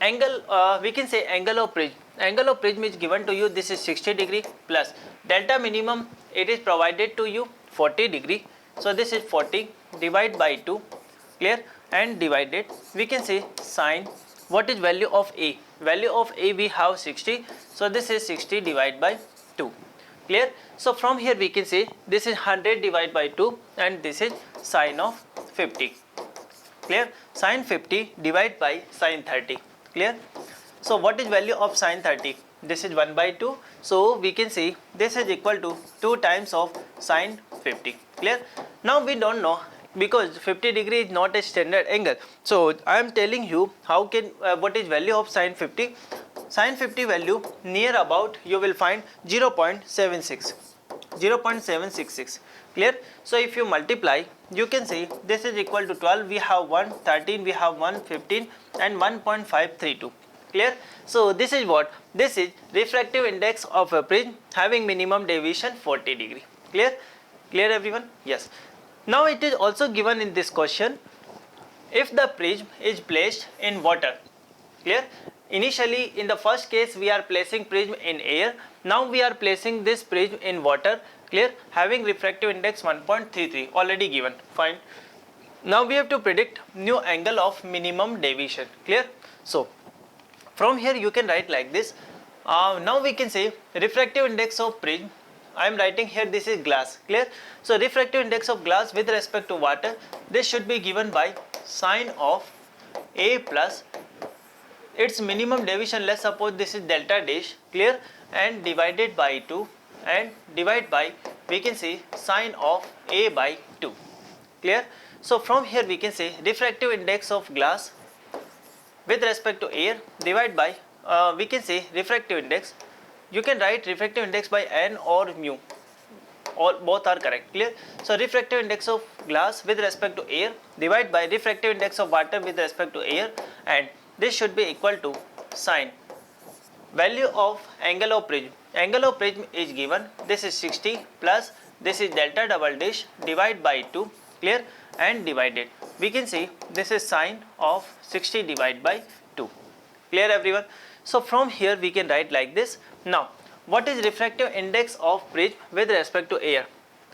angle, we can say angle of prism. Angle of prism is given to you, this is 60 degree plus delta minimum, it is provided to you 40 degree. So this is 40 divided by 2. Clear? And divided, we can say sine, what is value of A? Value of A we have 60. So this is 60 divided by 2. Clear? So from here we can say this is 100 divided by 2 and this is sine of 50. Clear? Sine 50 divided by sine 30. Clear? So what is value of sine 30? This is 1 by 2. So we can see this is equal to 2 times of sine 50. Clear? Now we don't know because 50 degree is not a standard angle. So I am telling you how can what is value of sine 50. Sine 50 value near about you will find 0.76. 0.766. Clear? So if you multiply, you can see this is equal to 12, we have 1, 13, we have 1, 15 and 1.532. Clear? So this is what? This is refractive index of a prism having minimum deviation 40 degree. Clear? Clear everyone? Yes. Now it is also given in this question, if the prism is placed in water. Clear? Initially in the first case we are placing prism in air. Now we are placing this prism in water. Clear? Having refractive index 1.33 already given. Fine. Now we have to predict new angle of minimum deviation. Clear? So from here you can write like this. Now we can say refractive index of prism. I am writing here this is glass. Clear? So refractive index of glass with respect to water, this should be given by sine of A plus its minimum deviation. Let's suppose this is delta dash. Clear? And divided by 2 and divide by, we can say sine of A by 2. Clear? So from here we can say refractive index of glass with respect to air divide by we can say refractive index. You can write refractive index by n or mu, or both are correct. Clear? So refractive index of glass with respect to air divide by refractive index of water with respect to air, and this should be equal to sine value of angle of prism. Angle of prism is given, this is 60 plus this is delta double dash divide by 2. Clear? And divided, we can say this is sine of 60 divided by 2. Clear everyone? So from here we can write like this. Now what is refractive index of prism with respect to air?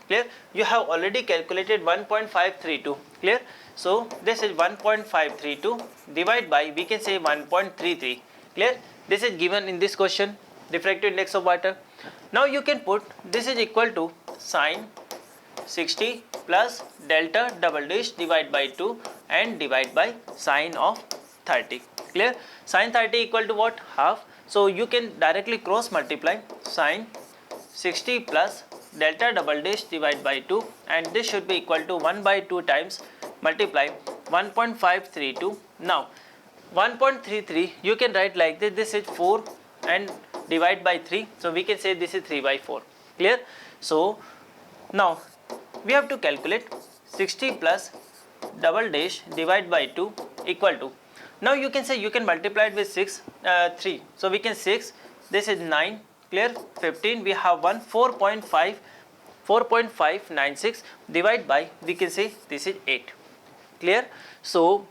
Clear? You have already calculated 1.532. Clear? So this is 1.532 divided by, we can say 1.33. Clear? This is given in this question, refractive index of water. Now you can put this is equal to sine 60 plus delta double dash divide by 2 and divide by sine of 30. Clear? Sine 30 equal to what? Half. So you can directly cross multiply sine 60 plus delta double dash divide by 2, and this should be equal to 1 by 2 times multiply 1.532. Now 1.33 you can write like this, this is 4 and divide by 3. So we can say this is 3 by 4. Clear? So now we have to calculate 60 plus double dash divide by 2 equal to, now you can say you can multiply it with 3. So we can 6, this is 9. Clear? 15, we have 1, 4.596 divide by, we can say this is 8. Clear? So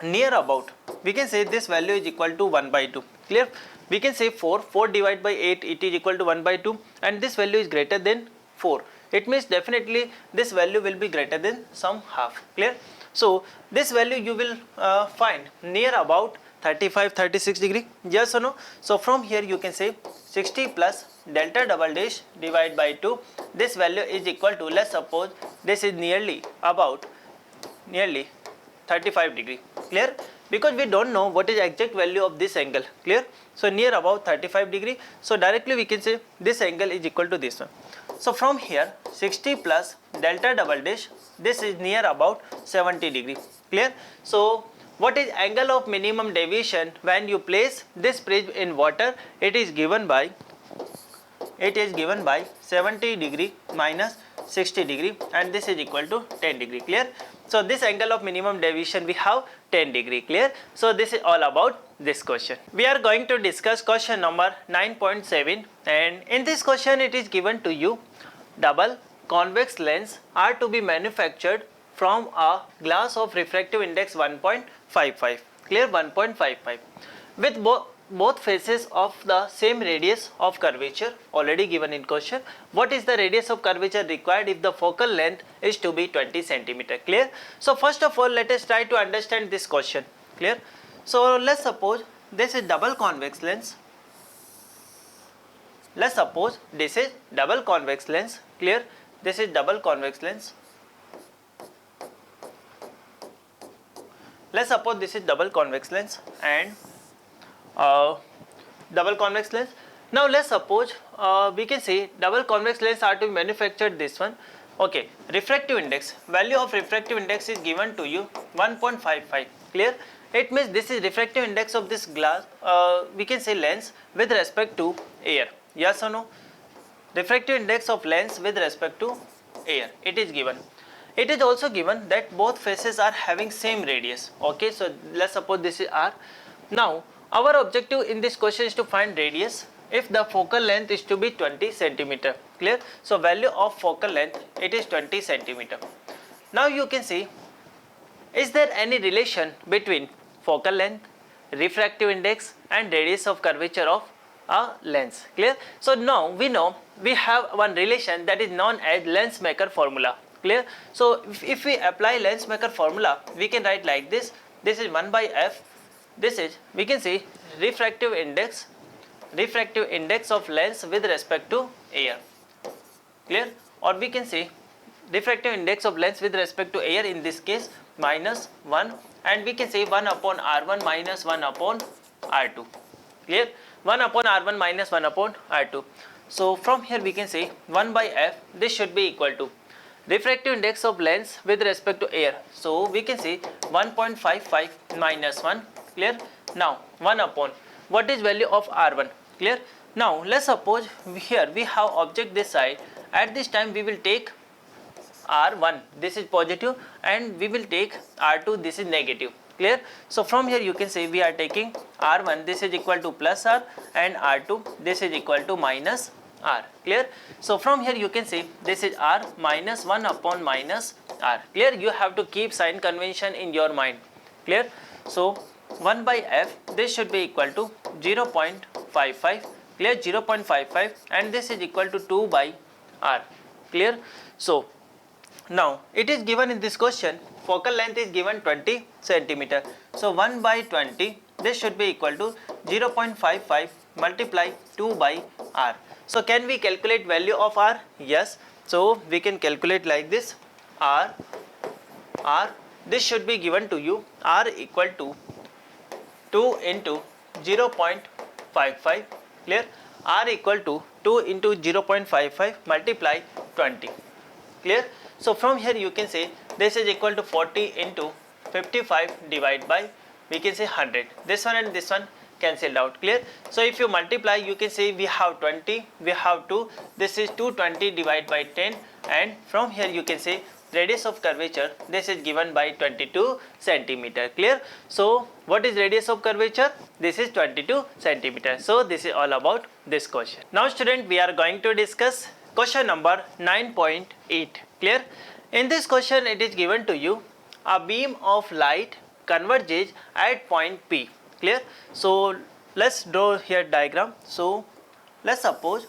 near about, we can say this value is equal to 1 by 2. Clear? We can say 4 divided by 8, it is equal to 1 by 2, and this value is greater than 4. It means definitely this value will be greater than some half. Clear? So this value you will find near about 35-36 degree. Yes or no? So from here you can say 60 plus delta double dash divide by 2. This value is equal to, let's suppose this is nearly 35 degree. Clear? Because we don't know what is exact value of this angle. Clear? So near about 35 degree. So directly we can say this angle is equal to this one. So from here 60 plus delta double dash, this is near about 70 degree. Clear? So what is angle of minimum deviation when you place this prism in water? It is given by 70 degree minus 60 degree, and this is equal to 10 degree. Clear? So this angle of minimum deviation we have 10 degree. Clear? So this is all about this question. We are going to discuss question number 9.7, and in this question it is given to you, double convex lens are to be manufactured from a glass of refractive index 1.55. Clear? 1.55 with both faces of the same radius of curvature, already given in question. What is the radius of curvature required if the focal length is to be 20 centimeter? Clear? So first of all let us try to understand this question. Clear? So let's suppose this is double convex lens. let's suppose this is double convex lens, clear, this is double convex lens. Let's suppose this is double convex lens and double convex lens. Now let's suppose we can say double convex lens are to be manufactured this one. Okay, refractive index, value of refractive index is given to you 1.55, clear. It means this is refractive index of this glass, we can say lens with respect to air, yes or no? Refractive index of lens with respect to air, it is given. It is also given that both faces are having same radius. Okay, so let's suppose this is R. Now our objective in this question is to find radius if the focal length is to be 20 centimeter, clear. So value of focal length, it is 20 centimeter. Now you can see, is there any relation between focal length, refractive index and radius of curvature of a lens, clear. So now we know we have one relation that is known as lens maker formula, clear. So if we apply lens maker formula, we can write like this. This is 1 by f. This is, we can see, refractive index of lens with respect to air, clear. Or we can say refractive index of lens with respect to air, in this case minus 1, and we can say 1 upon R1 minus 1 upon R2, clear. 1 upon R1 minus 1 upon R2. So from here we can say 1 by f, this should be equal to refractive index of lens with respect to air. So we can say 1.55 minus 1, clear. Now 1 upon, what is value of R1, clear. Now let's suppose here we have object this side. At this time we will take R1, this is positive, and we will take R2, this is negative, clear. So from here you can say we are taking R1, this is equal to plus R, and R2, this is equal to minus R, clear. So from here you can say this is R minus 1 upon minus R, clear. You have to keep sign convention in your mind, clear. So 1 by f, this should be equal to 0.55, clear, 0.55, and this is equal to 2 by R, clear. So now it is given in this question, focal length is given 20 centimeter. So 1 by 20, this should be equal to 0.55 multiply 2 by R. So can we calculate value of R? Yes. So we can calculate like this. R, this should be given to you, R equal to 2 into 0.55, clear. R equal to 2 into 0.55 multiply 20, clear. So from here you can say this is equal to 40 into 55 divided by, we can say 100. This one and this one cancelled out, clear. So if you multiply, you can say we have 20, we have 2, this is 220 divided by 10, and from here you can say radius of curvature, this is given by 22 centimeter, clear. So what is radius of curvature? This is 22 centimeter. So this is all about this question. Now student, we are going to discuss question number 9.8, clear. In this question it is given to you, a beam of light converges at point P, clear. So let's draw here diagram. So let's suppose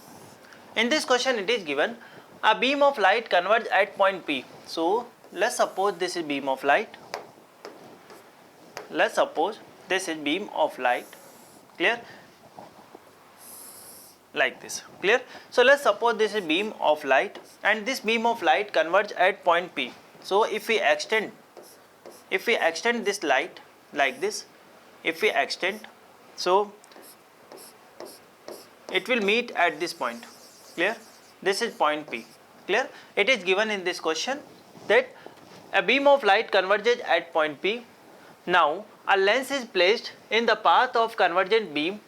in this question it is given, a beam of light converges at point P. So let's suppose this is beam of light. Let's suppose this is beam of light, clear, like this, clear. So let's suppose this is beam of light, and this beam of light converges at point P. So if we extend this light like this, if we extend, so it will meet at this point, clear. This is point P, clear. It is given in this question that a beam of light converges at point P. Now a lens is placed in the path of convergent beam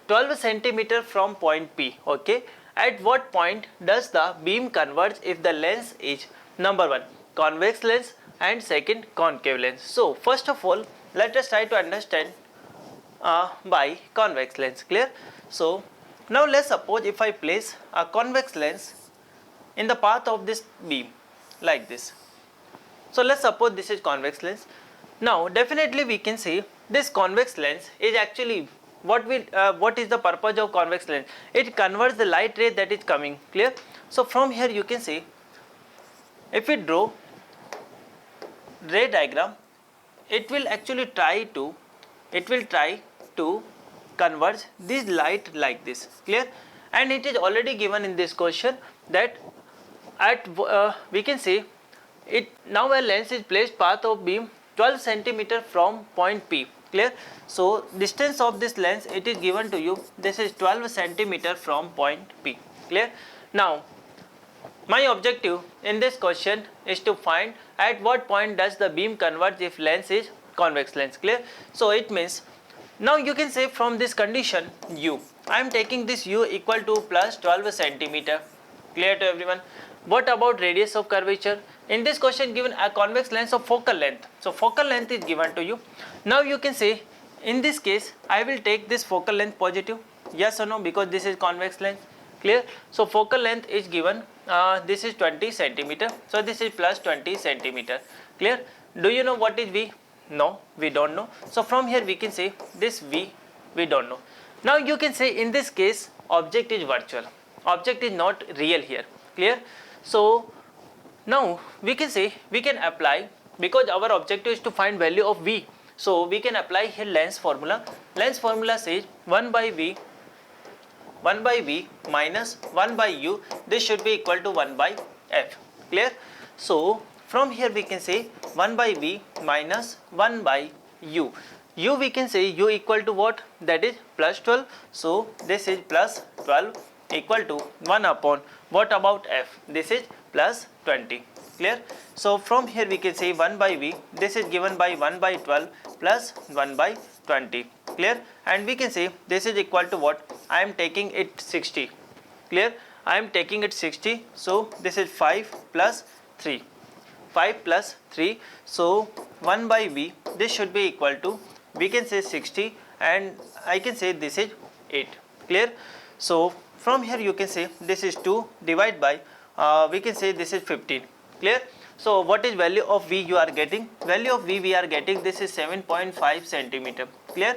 12 centimeter from point P, okay. At what point does the beam converge if the lens is number 1 convex lens and second concave lens? So first of all let us try to understand by convex lens, clear. So now let's suppose if I place a convex lens in the path of this beam like this. So let's suppose this is convex lens. Now definitely we can say this convex lens is actually what is the purpose of convex lens? It converts the light ray that is coming, clear. So from here you can see, if we draw ray diagram, it will actually try to converge this light like this, clear. and it is already given in this question that at we can say it now a lens is placed path of beam 12 centimeter from point P. Clear? So distance of this lens, it is given to you, this is 12 centimeter from point P. Clear? Now my objective in this question is to find at what point does the beam converge if lens is convex lens. Clear? So it means now you can say from this condition U, I am taking this U equal to plus 12 centimeter. Clear to everyone? What about radius of curvature? In this question given a convex lens of focal length. So focal length is given to you. Now you can say in this case I will take this focal length positive. Yes or no? Because this is convex lens. Clear? So focal length is given, this is 20 centimeter. So this is plus 20 centimeter. Clear? Do you know what is V? No, we don't know. So from here we can say this V we don't know. Now you can say in this case object is virtual. Object is not real here. Clear? So now we can say we can apply, because our objective is to find value of V. So we can apply here lens formula. Lens formula says 1 by V minus 1 by U, this should be equal to 1 by F. Clear? So from here we can say 1 by V minus 1 by U. U we can say U equal to what? That is plus 12. So this is plus 12 equal to 1 upon what about F? This is plus 20. Clear? So from here we can say 1 by V, this is given by 1 by 12 plus 1 by 20. Clear? And we can say this is equal to what? I am taking it 60. Clear? I am taking it 60. So this is 5 plus 3. 5 plus 3. So 1 by V, this should be equal to, we can say 60, and I can say this is 8. Clear? So from here you can say this is 2 divided by, we can say this is 15. Clear? So what is value of V you are getting? Value of V we are getting, this is 7.5 centimeter. Clear?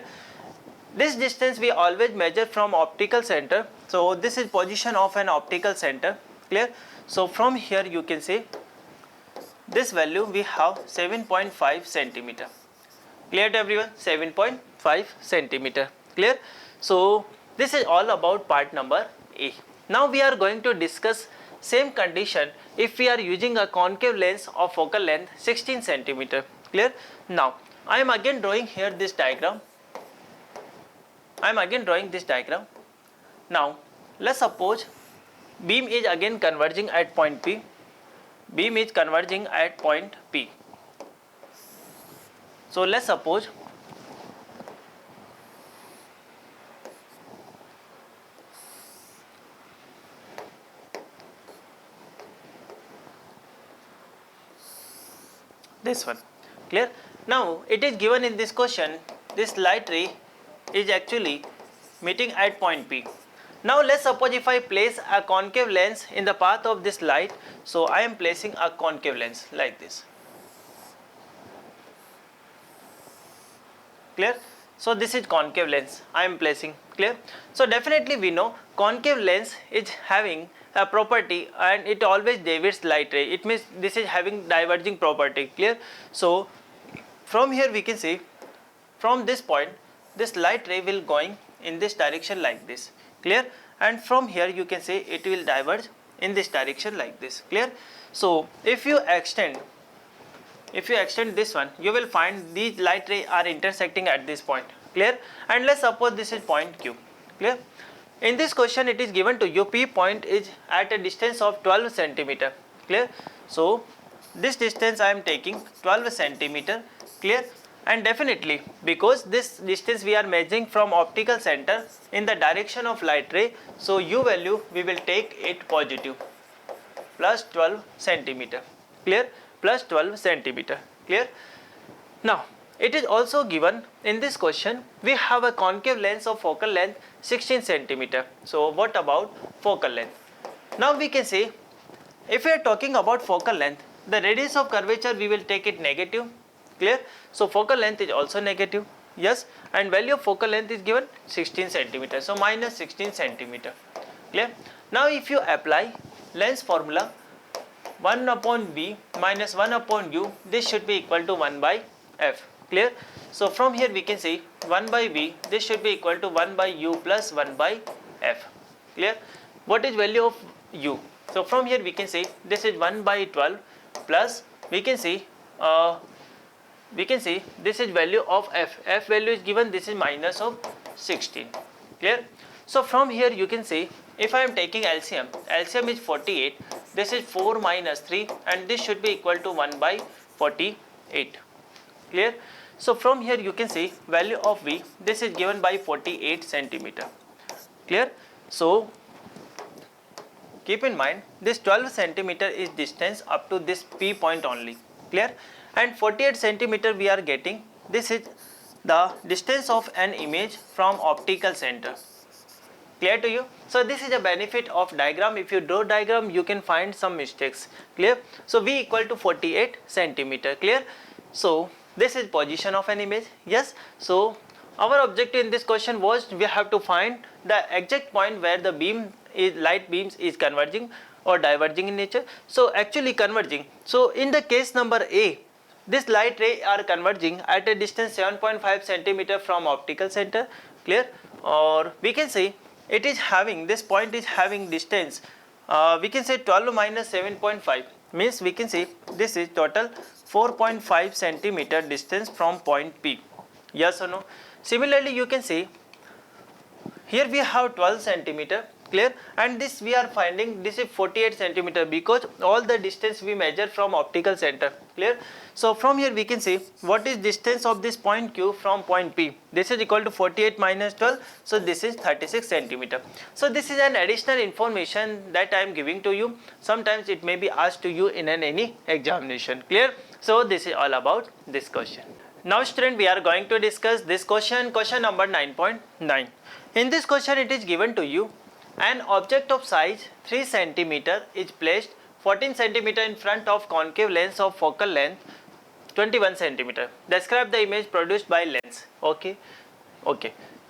This distance we always measure from optical center. So this is position of an optical center. Clear? So from here you can say this value we have 7.5 centimeter. Clear to everyone? 7.5 centimeter. Clear? So this is all about part number A. Now we are going to discuss same condition if we are using a concave lens of focal length 16 centimeter. Clear? Now I am again drawing here this diagram. Now let's suppose beam is again converging at point P. Beam is converging at point P. So let's suppose this one. Clear? Now it is given in this question, this light ray is actually meeting at point P. Now let's suppose if I place a concave lens in the path of this light. So I am placing a concave lens like this. Clear? So this is concave lens I am placing. Clear? So definitely we know concave lens is having a property and it always deviates light ray. It means this is having diverging property. Clear? So from here we can see from this point this light ray will going in this direction like this. Clear? And from here you can say it will diverge in this direction like this. Clear? So if you extend this one, you will find these light rays are intersecting at this point. Clear? And let's suppose this is point Q. Clear? In this question it is given to you P point is at a distance of 12 centimeter. Clear? So this distance I am taking 12 centimeter. Clear? And definitely because this distance we are measuring from optical center in the direction of light ray, so U value we will take it positive, plus 12 centimeter. Clear? Plus 12 centimeter. Clear? Now it is also given in this question we have a concave lens of focal length 16 centimeter. So what about focal length? Now we can say if we are talking about focal length, the radius of curvature we will take it negative. Clear? So focal length is also negative. Yes, and value of focal length is given 16 centimeter. So minus 16 centimeter. Clear? Now if you apply lens formula 1 upon V minus 1 upon U, this should be equal to 1 by F. Clear? So from here we can say 1 by V, this should be equal to 1 by U plus 1 by F. clear. What is value of u? So from here we can say this is 1 by 12 plus we can see this is value of f. F value is given, this is minus of 16, clear. So from here you can say if I am taking LCM, LCM is 48, this is 4 minus 3 and this should be equal to 1 by 48, clear. So from here you can see value of V, this is given by 48 centimeter, clear. So keep in mind this 12 centimeter is distance up to this P point only, clear, and 48 centimeter we are getting, this is the distance of an image from optical center, clear to you. So this is a benefit of diagram. If you draw diagram you can find some mistakes, clear. So V equal to 48 centimeter, clear. So this is position of an image, yes. So our objective in this question was we have to find the exact point where the light beams is converging or diverging in nature. So actually converging. So in the case number A, this light ray are converging at a distance 7.5 centimeter from optical center, clear. Or we can say it is having, this point is having distance, we can say 12 minus 7.5 means we can say this is total 4.5 centimeter distance from point P, yes or no. Similarly you can say here we have 12 centimeter, clear, and this we are finding this is 48 centimeter because all the distance we measure from optical center, clear. So from here we can say what is distance of this point Q from point P, this is equal to 48 minus 12, so this is 36 centimeter. So this is an additional information that I am giving to you, sometimes it may be asked to you in any examination, clear. So this is all about this question. Now student, we are going to discuss this question number 9.9. In this question it is given to you an object of size 3 centimeter is placed 14 centimeter in front of concave lens of focal length 21 centimeter. Describe the image produced by lens. Okay.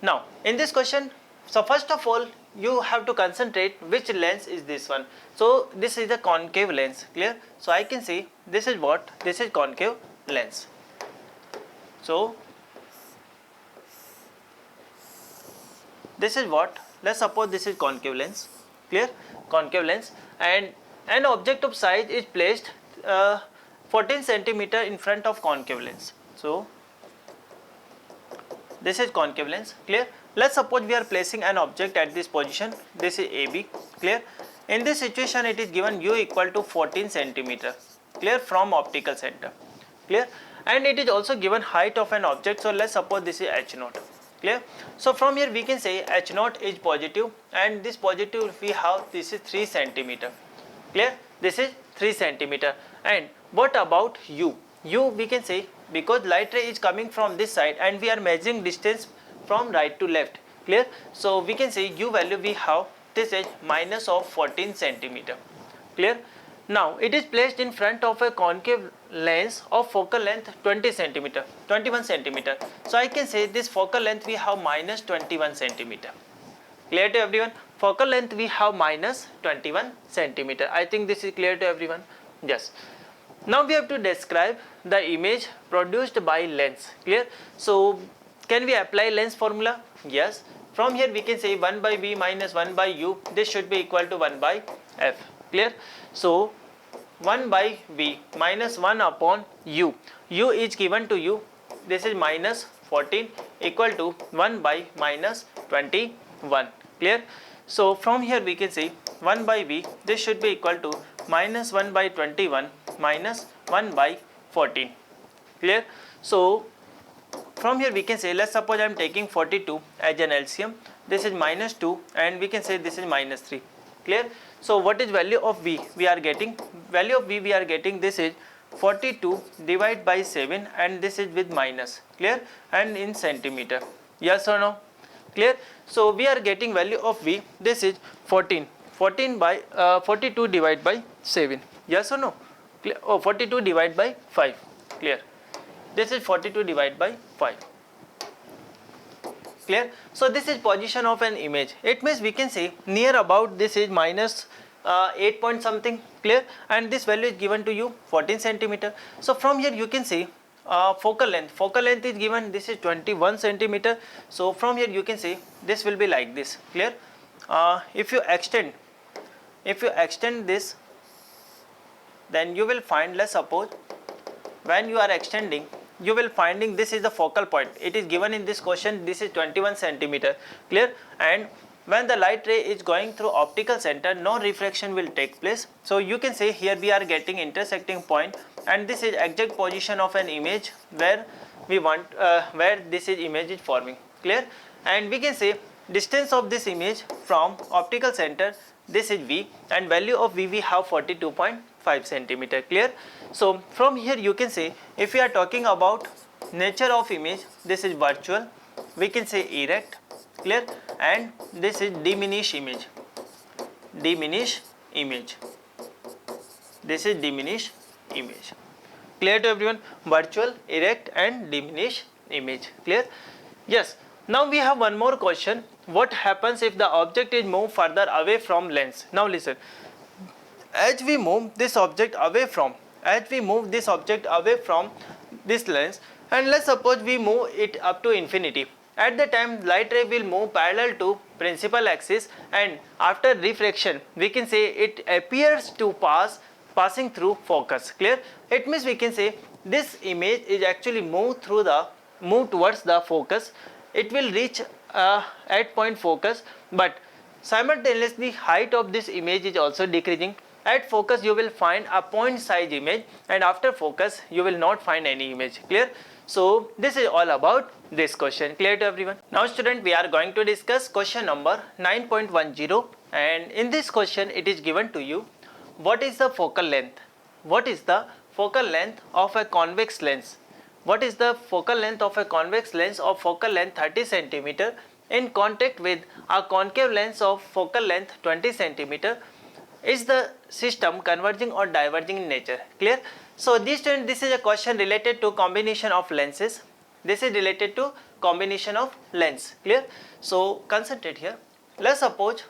Now in this question, so first of all you have to concentrate which lens is this one. So this is a concave lens, clear. So I can say this is what? This is concave lens. So this is what? Let's suppose this is concave lens, clear, concave lens, and an object of size is placed 14 centimeter in front of concave lens. So this is concave lens, clear. Let's suppose we are placing an object at this position, this is AB, clear. In this situation it is given U equal to 14 centimeter, clear, from optical center, clear, and it is also given height of an object. So let's suppose this is H0, clear. So from here we can say H0 is positive and this positive we have, this is 3 centimeter, clear, this is 3 centimeter. And what about U? U we can say because light ray is coming from this side and we are measuring distance from right to left, clear. So we can say U value we have, this is minus of 14 centimeter, clear. Now it is placed in front of a concave lens of focal length 21 centimeter. So I can say this focal length we have minus 21 centimeter. Clear to everyone? Focal length we have minus 21 centimeter. I think this is clear to everyone. Yes. Now we have to describe the image produced by lens. Clear? So can we apply lens formula? Yes. From here we can say 1 by V minus 1 by U. This should be equal to 1 by F. Clear? So 1 by V minus 1 upon U. U is given to you. This is minus 14 equal to 1 by minus 21. Clear? So from here we can say 1 by V. This should be equal to minus 1 by 21 minus 1 by 14. Clear? So from here we can say, let's suppose I am taking 42 as an LCM. This is minus 2 and we can say this is minus 3. Clear? So what is value of V we are getting? Value of V we are getting, this is 42 divided by 7 and this is with minus, clear, and in centimeter. Yes or no? Clear? So we are getting value of V, this is 14 by 42 divided by 7. Yes or no? Clear? Oh, 42 divided by 5. Clear? This is 42 divided by 5. Clear? So this is position of an image. It means we can say near about this is minus 8 point something, clear, and this value is given to you 14 centimeter. So from here you can say focal length is given, this is 21 centimeter. So from here you can say this will be like this, clear. if you extend this, then you will find, let's suppose when you are extending, you will finding this is the focal point. It is given in this question, this is 21 centimeter, clear. And when the light ray is going through optical center, no refraction will take place. So you can say here we are getting intersecting point, and this is exact position of an image where we want where this is image is forming, clear. And we can say distance of this image from optical center, this is V, and value of V we have 42.5 centimeter, clear. So from here you can say, if we are talking about nature of image, this is virtual, we can say erect, clear, and this is diminished image, this is diminished image, clear to everyone. Virtual, erect and diminished image, clear. Yes. Now we have one more question. What happens if the object is moved further away from lens? Now listen, as we move this object away from this lens, and let's suppose we move it up to infinity, at the time light ray will move parallel to principal axis, and after refraction we can say it appears to passing through focus, clear. It means we can say this image is actually moved towards the focus. It will reach at point focus, but simultaneously height of this image is also decreasing. At focus you will find a point size image, and after focus you will not find any image, clear. So this is all about this question, clear to everyone. Now student, we are going to discuss question number 9.10, and in this question it is given to you, what is the focal length? What is the focal length of a convex lens? What is the focal length of a convex lens of focal length 30 centimeter in contact with a concave lens of focal length 20 centimeter? Is the system converging or diverging in nature, clear. So this is a question related to combination of lenses. This is related to combination of lens, clear. So concentrate here. Let's suppose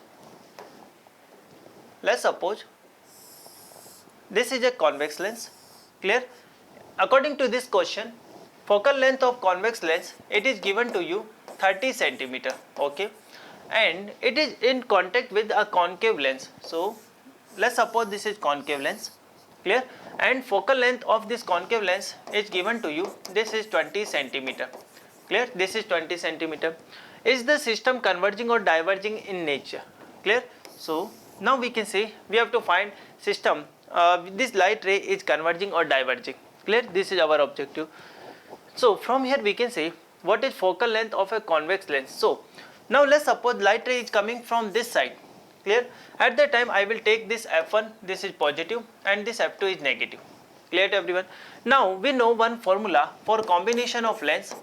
this is a convex lens, clear. According to this question, focal length of convex lens, it is given to you 30 centimeter, okay, and it is in contact with a concave lens. So let's suppose this is concave lens, clear, and focal length of this concave lens is given to you, this is 20 centimeter, clear. This is 20 centimeter. Is the system converging or diverging in nature, clear. So now we can say we have to find system, this light ray is converging or diverging, clear. This is our objective. So from here we can say what is focal length of a convex lens. So now let's suppose light ray is coming from this side, clear. At that time I will take this f1, this is positive, and this f2 is negative, clear to everyone. Now we know one formula for combination of lens.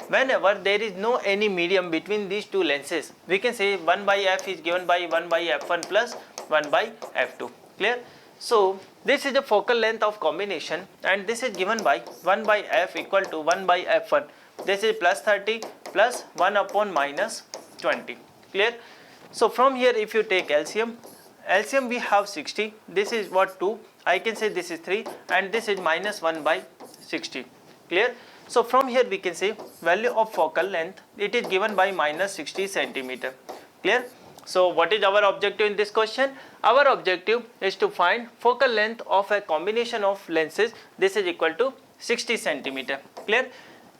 Whenever there is no any medium between these two lenses, we can say 1 by f is given by 1 by f1 plus 1 by f2, clear. So this is the focal length of combination, and this is given by 1 by f equal to 1 by f1. This is plus 30 plus 1 upon minus 20, clear. So from here if you take LCM we have 60, this is what 2, I can say this is 3, and this is minus 1 by 60, clear. So from here we can say value of focal length, it is given by minus 60 centimeter, clear. So what is our objective in this question? Our objective is to find focal length of a combination of lenses. This is equal to 60 centimeter, clear.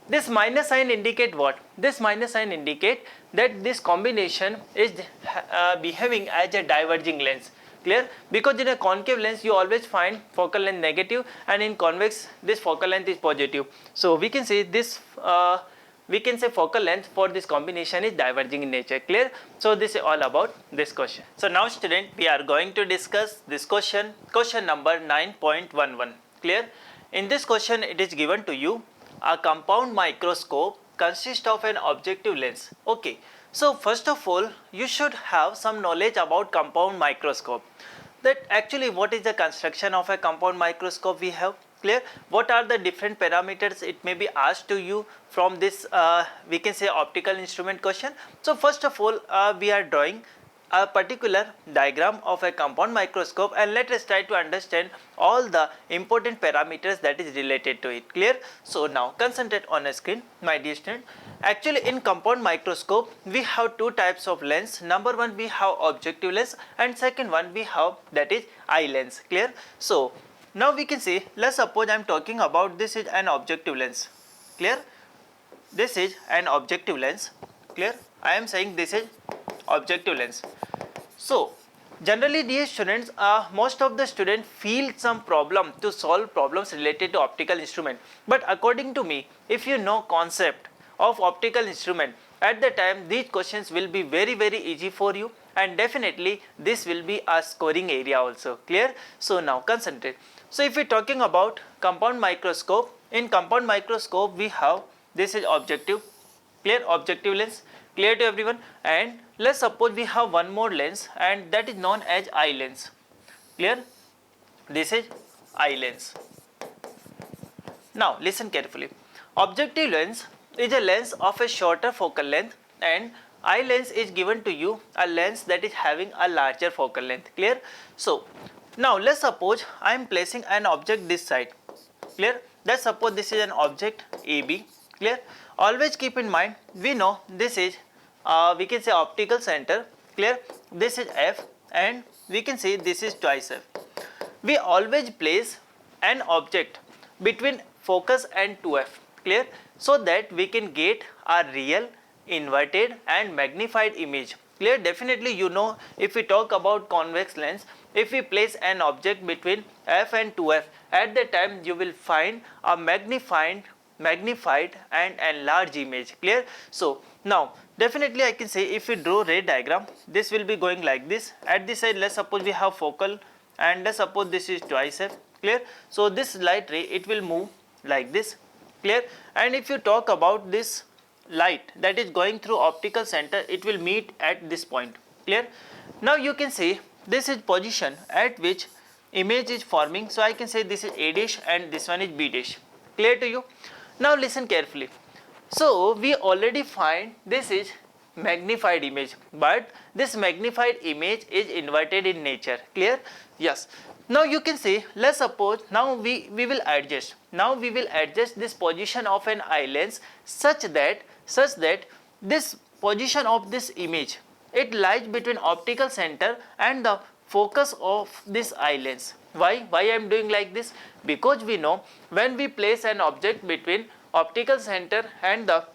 This minus sign indicate what? This minus sign indicate that this combination is behaving as a diverging lens, clear, because in a concave lens you always find focal length negative, and in convex this focal length is positive. So we can say this focal length for this combination is diverging in nature, clear. So this is all about this question. So now student, we are going to discuss this question number 9.11, clear. In this question it is given to you, a compound microscope consists of an objective lens, okay. So first of all you should have some knowledge about compound microscope, that actually what is the construction of a compound microscope we have, clear. What are the different parameters it may be asked to you from this we can say optical instrument question. So first of all we are drawing a particular diagram of a compound microscope, and let us try to understand all the important parameters that is related to it. Clear? So now concentrate on a screen, my dear student. Actually in compound microscope we have two types of lens. Number one, we have objective lens, and second one we have that is eye lens. Clear? So now we can see, let's suppose I am talking about this is an objective lens. Clear? This is an objective lens. Clear? I am saying this is objective lens. So generally dear students, most of the students feel some problem to solve problems related to optical instrument, but according to me, if you know concept of optical instrument, at the time these questions will be very easy for you, and definitely this will be a scoring area also. Clear? So now concentrate. So if we are talking about compound microscope, in compound microscope we have, this is objective. Clear? Objective lens. Clear to everyone? And let's suppose we have one more lens, and that is known as eye lens. Clear? This is eye lens. Now listen carefully. Objective lens is a lens of a shorter focal length, and eye lens is given to you a lens that is having a larger focal length. Clear? So now let's suppose I am placing an object this side. Clear? Let's suppose this is an object AB. Clear? Always keep in mind, we know this is we can say optical center. Clear? This is F, and we can say this is twice F. We always place an object between focus and 2F. Clear? So that we can get a real, inverted and magnified image. Clear? Definitely you know, if we talk about convex lens, if we place an object between F and 2F, at the time you will find a magnified and enlarged image. Clear? So now definitely I can say, if we draw ray diagram, this will be going like this. At this side, let's suppose we have focal, and let's suppose this is twice F. Clear? So this light ray, it will move like this. Clear? And if you talk about this light that is going through optical center, it will meet at this point. Clear? Now you can say this is position at which image is forming. So I can say this is A dash and this one is B dash. Clear to you? Now listen carefully. So we already find this is magnified image, but this magnified image is inverted in nature. Clear? Yes. Now you can say, let's suppose now we will adjust. Now we will adjust this position of an eye lens such that this position of this image, it lies between optical center and the focus of this eye lens. Why I am doing like this? Because we know when we place an object between optical center and the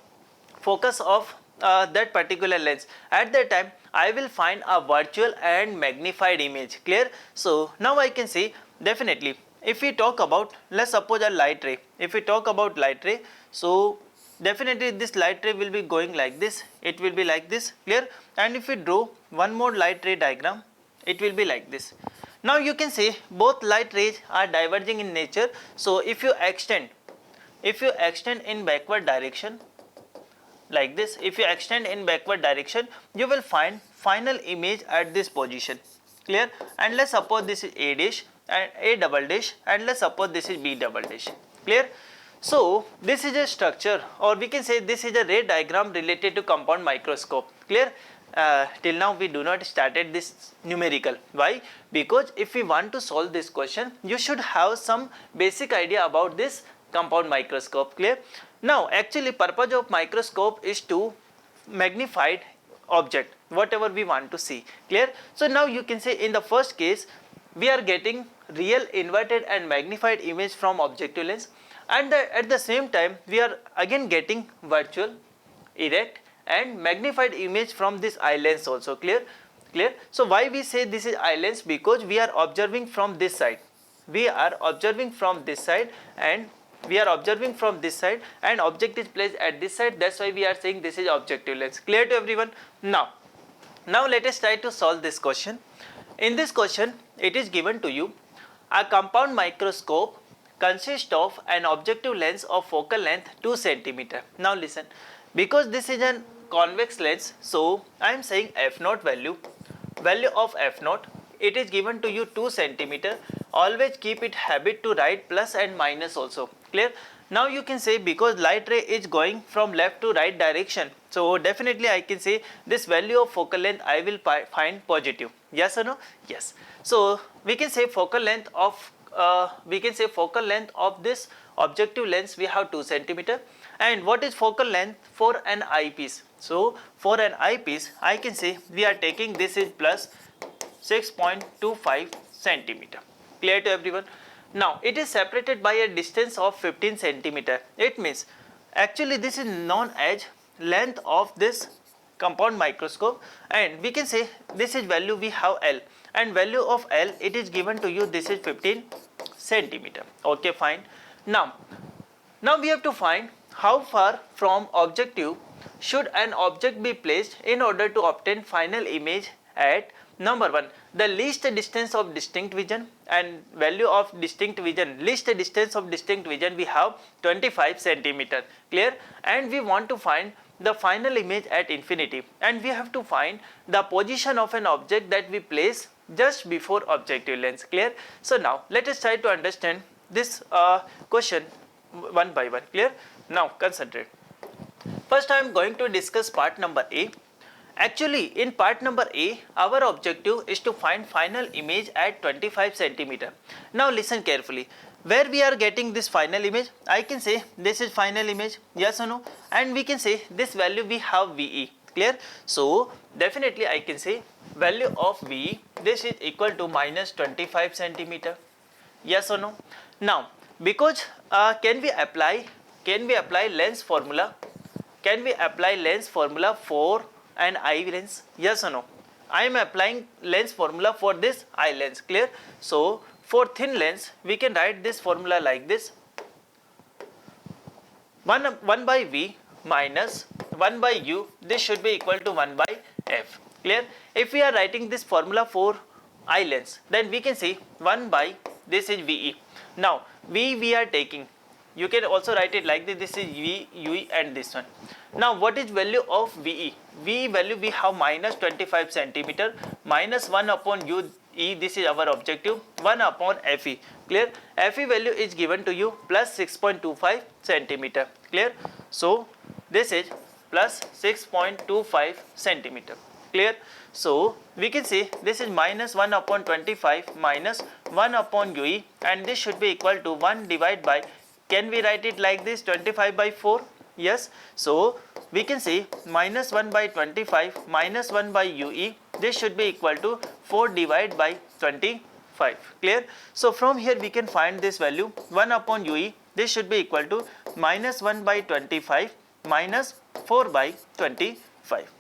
focus of that particular lens, at that time I will find a virtual and magnified image. Clear? So now I can see, definitely if we talk about, let's suppose a light ray. If we talk about light ray, so definitely this light ray will be going like this. It will be like this. Clear? And if we draw one more light ray diagram, it will be like this. Now you can see both light rays are diverging in nature. So if you extend in backward direction like this, if you extend in backward direction, you will find final image at this position. Clear? And let's suppose this is A dash and A double dash, and let's suppose this is B double dash. Clear? So this is a structure, or we can say this is a ray diagram related to compound microscope. Clear? Till now we do not started this numerical. Why? Because if we want to solve this question, you should have some basic idea about this compound microscope. Clear? Now actually purpose of microscope is to magnify object, whatever we want to see. Clear? So now you can say, in the first case we are getting real, inverted and magnified image from objective lens, and at the same time we are again getting virtual, erect and magnified image from this eye lens also. Clear? Clear? So why we say this is eye lens? Because we are observing from this side. We are observing from this side, and object is placed at this side. That's why we are saying this is objective lens. Clear to everyone? Now let us try to solve this question. In this question, it is given to you, a compound microscope consists of an objective lens of focal length 2 cm. Now listen, because this is a convex lens, so I am saying f0 value of f0, it is given to you 2 cm. Always keep it habit to write plus and minus also. clear. Now you can say because light ray is going from left to right direction, so definitely I can say this value of focal length I will find positive. Yes or no? Yes. So we can say focal length of this objective lens we have 2 centimeter. And what is focal length for an eyepiece? So for an eyepiece I can say we are taking this is plus 6.25 centimeter. Clear to everyone? Now it is separated by a distance of 15 centimeter. It means actually this is known as length of this compound microscope, and we can say this is value we have L, and value of L it is given to you, this is 15 centimeter. Okay, fine. Now we have to find how far from objective should an object be placed in order to obtain final image at number 1, the least distance of distinct vision, and value of distinct vision, least distance of distinct vision we have 25 centimeter. Clear? And we want to find the final image at infinity, and we have to find the position of an object that we place just before objective lens. Clear? So now let us try to understand this question one by one. Clear? Now concentrate. First I am going to discuss part number A. Actually in part number A our objective is to find final image at 25 centimeter. Now listen carefully. Where we are getting this final image? I can say this is final image, yes or no? And we can say this value we have VE. Clear? So definitely I can say value of VE, this is equal to minus 25 centimeter. Yes or no? Now because can we apply lens formula? Can we apply lens formula for an eye lens? Yes or no? I am applying lens formula for this eye lens. Clear? So for thin lens we can write this formula like this: 1 by V minus 1 by U, this should be equal to 1 by F. Clear? If we are writing this formula for eye lens, then we can say 1 by, this is VE. Now V we are taking, you can also write it like this, this is V, UE and this one. Now what is value of VE? VE value we have minus 25 centimeter, minus 1 upon UE, this is our objective, 1 upon FE. Clear? FE value is given to you plus 6.25 centimeter. Clear? So this is plus 6.25 centimeter. Clear? So we can say this is minus 1 upon 25 minus 1 upon UE, and this should be equal to 1 divided by, can we write it like this, 25 by 4? Yes. So we can say minus 1 by 25 minus 1 by UE, this should be equal to 4 divided by 25. Clear? So from here we can find this value 1 upon UE, this should be equal to minus 1 by 25 minus 4 by 25.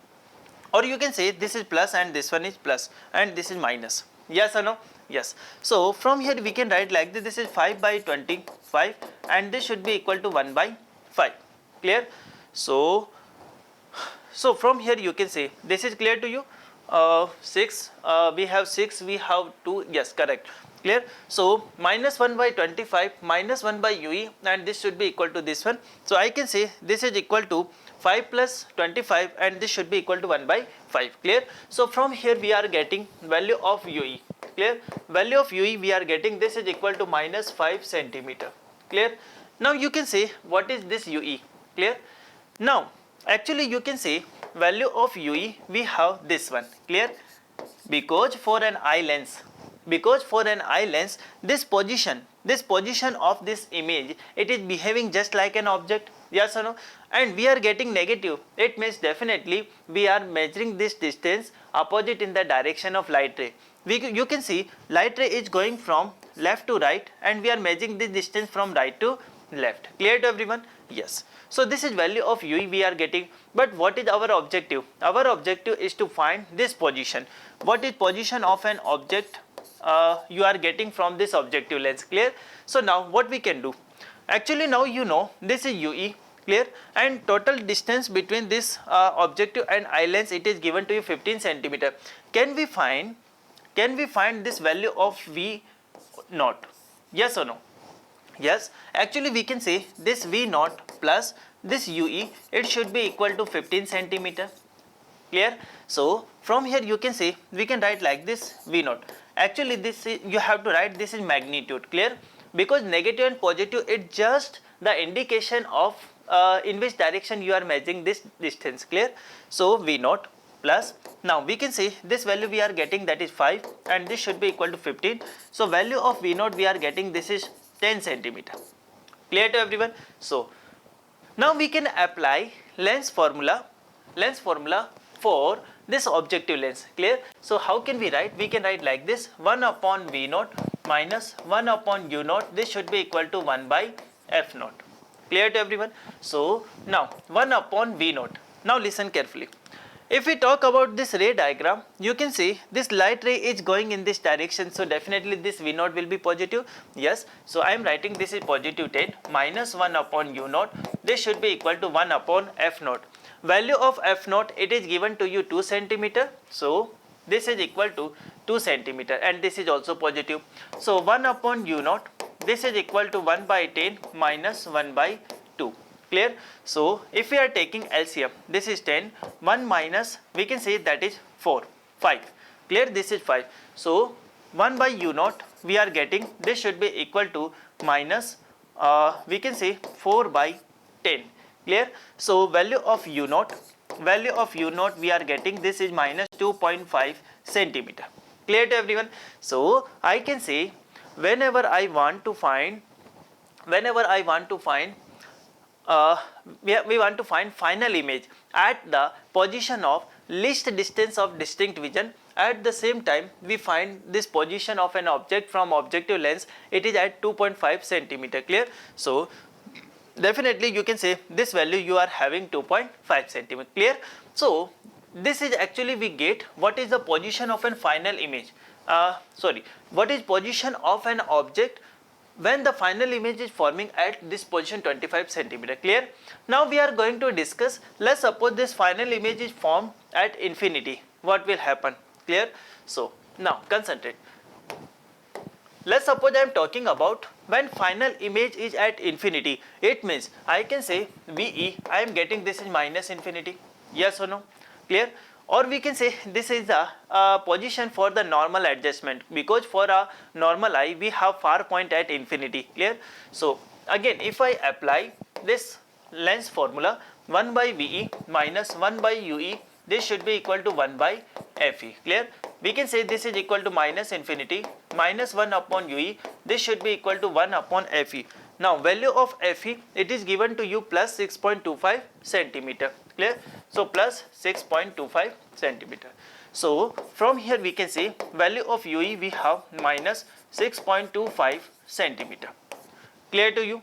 Or you can say this is plus and this one is plus and this is minus. Yes or no? Yes. So from here we can write like this, this is 5 by 25 and this should be equal to 1 by 5. Clear? So from here you can say this is clear to you. 6 we have 6, we have 2, yes, correct. Clear? So minus 1 by 25 minus 1 by UE, and this should be equal to this one. So I can say this is equal to 5 plus 25 and this should be equal to 1 by 5. Clear? So from here we are getting value of UE. Clear? Value of UE we are getting, this is equal to minus 5 centimeter. Clear? Now you can say what is this UE? Clear? Now actually you can say value of UE we have this one. Clear? Because for an eye lens, this position of this image, it is behaving just like an object. Yes or no? And we are getting negative, it means definitely we are measuring this distance opposite in the direction of light ray. You can see light ray is going from left to right and we are measuring this distance from right to left. Clear to everyone? Yes. So this is value of UE we are getting, but what is our objective? Our objective is to find this position. What is position of an object you are getting from this objective lens? Clear? So now what we can do? Actually now you know this is UE. Clear? And total distance between this objective and eye lens, it is given to you 15 centimeter. Can we find this value of V naught? Yes or no? Yes. Actually we can say this V naught plus this UE, it should be equal to 15 centimeter. Clear? So from here you can say we can write like this V naught. Actually this is, you have to write this is magnitude. Clear? because negative and positive it's just the indication of in which direction you are measuring this distance. Clear? So V naught plus, now we can see this value we are getting, that is 5, and this should be equal to 15. So value of V naught we are getting, this is 10 centimeter. Clear to everyone? So now we can apply lens formula for this objective lens. Clear? So how can we write? We can write like this: 1 upon V naught minus 1 upon U naught, this should be equal to 1 by F naught. Clear to everyone? So now 1 upon V naught. Now listen carefully. If we talk about this ray diagram, you can see this light ray is going in this direction, so definitely this V naught will be positive. Yes, so I am writing this is positive 10 minus 1 upon U naught, this should be equal to 1 upon F naught. Value of F naught, it is given to you 2 centimeter, so this is equal to 2 centimeter, and this is also positive. So 1 upon U naught, this is equal to 1 by 10 minus 1 by 2. Clear? So if we are taking LCM, this is 10, 1 minus, we can say that is 4, 5. Clear? This is 5. So 1 by U naught we are getting, this should be equal to minus, we can say 4 by 10. Clear? So value of U naught we are getting, this is minus 2.5 centimeter. Clear to everyone? So I can say whenever I want to find we want to find final image at the position of least distance of distinct vision. At the same time, we find this position of an object from objective lens, it is at 2.5 centimeter. Clear? So definitely you can say this value you are having 2.5 centimeter. Clear? So this is actually we get what is the position of a final image. What is position of an object when the final image is forming at this position 25 centimeter. Clear? Now we are going to discuss, let's suppose this final image is formed at infinity, what will happen? Clear? So now concentrate. Let's suppose I am talking about when final image is at infinity, it means I can say VE, I am getting this is minus infinity. Yes or no? Clear? Or we can say this is the position for the normal adjustment, because for a normal eye we have far point at infinity. Clear? So again if I apply this lens formula, 1 by VE minus 1 by UE, this should be equal to 1 by FE. Clear? We can say this is equal to minus infinity minus 1 upon UE, this should be equal to 1 upon FE. Now value of FE, it is given to you plus 6.25 centimeter. Clear? So plus 6.25 centimeter. So from here we can say value of UE we have minus 6.25 centimeter. Clear to you?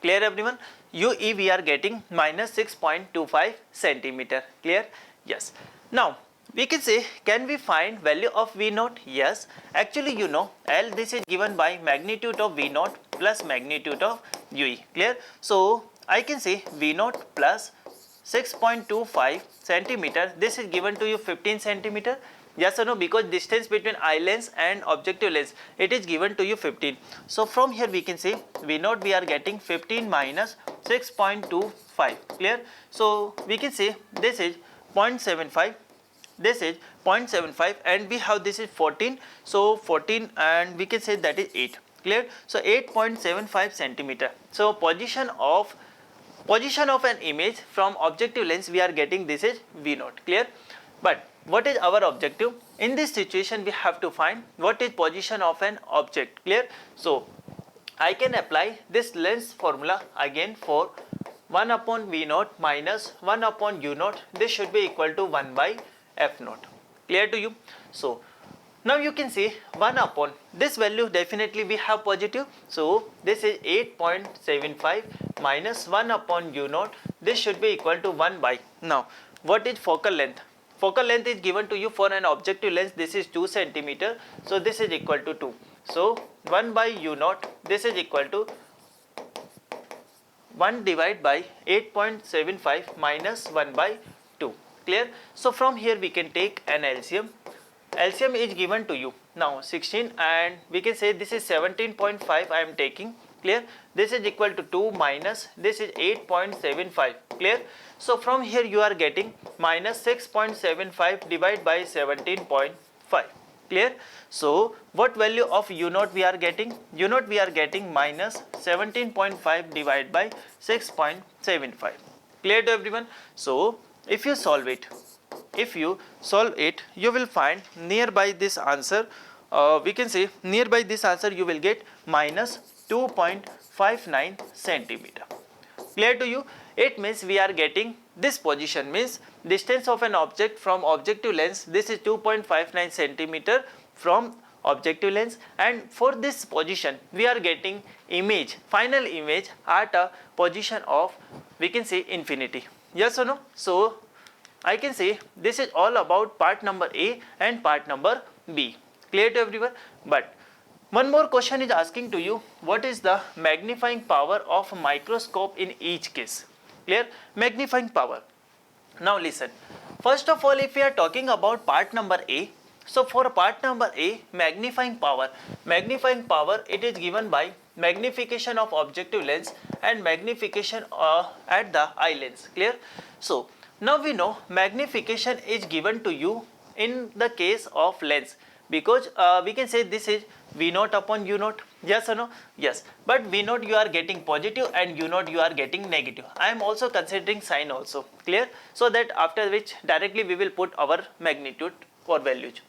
Clear everyone? UE we are getting minus 6.25 centimeter. Clear? Yes. Now we can say, can we find value of V naught? Yes. Actually you know L, this is given by magnitude of V naught plus magnitude of UE. Clear? So I can say V naught plus 6.25 centimeter, this is given to you 15 centimeter. Yes or no? Because distance between eye lens and objective lens, it is given to you 15. So from here we can say V naught we are getting 15 minus 6.25. Clear? So we can say this is 0.75, this is 0.75, and we have this is 14. So 14 and we can say that is 8. Clear? So 8.75 centimeter. So position of an image from objective lens we are getting, this is V naught. Clear? But what is our objective? In this situation we have to find what is position of an object. Clear? So I can apply this lens formula again for 1 upon V naught minus 1 upon U naught, this should be equal to 1 by F naught. Clear to you? So now you can see 1 upon this value, definitely we have positive. So this is 8.75 minus 1 upon U naught, this should be equal to 1 by. Now what is focal length? Focal length is given to you for an objective lens, this is 2 centimeter. So this is equal to 2. So 1 by U naught, this is equal to 1 divided by 8.75 minus 1 by 2. Clear? So from here we can take an LCM. LCM is given to you now 16, and we can say this is 17.5 I am taking. Clear? This is equal to 2 minus this is 8.75. Clear? So from here you are getting minus 6.75 divided by 17.5. Clear? So what value of u naught we are getting? U naught we are getting minus 17.5 divided by 6.75. Clear to everyone? So if you solve it, you will find nearby this answer, we can say nearby this answer you will get minus 2.59 centimeter. Clear to you? It means we are getting this position, means distance of an object from objective lens, this is 2.59 centimeter from objective lens, and for this position we are getting image, final image at a position of, we can say, infinity. Yes or no? So I can say this is all about part number A and part number B. Clear to everyone? But one more question is asking to you, what is the magnifying power of a microscope in each case? Clear? Magnifying power. Now listen, first of all, if we are talking about part number A, so for part number A, magnifying power, it is given by magnification of objective lens and magnification at the eye lens. Clear? So now we know magnification is given to you in the case of lens, because we can say this is V naught upon U naught. Yes or no? Yes. But V naught you are getting positive and U naught you are getting negative. I am also considering sign also. Clear? So that after which directly we will put our magnitude or values.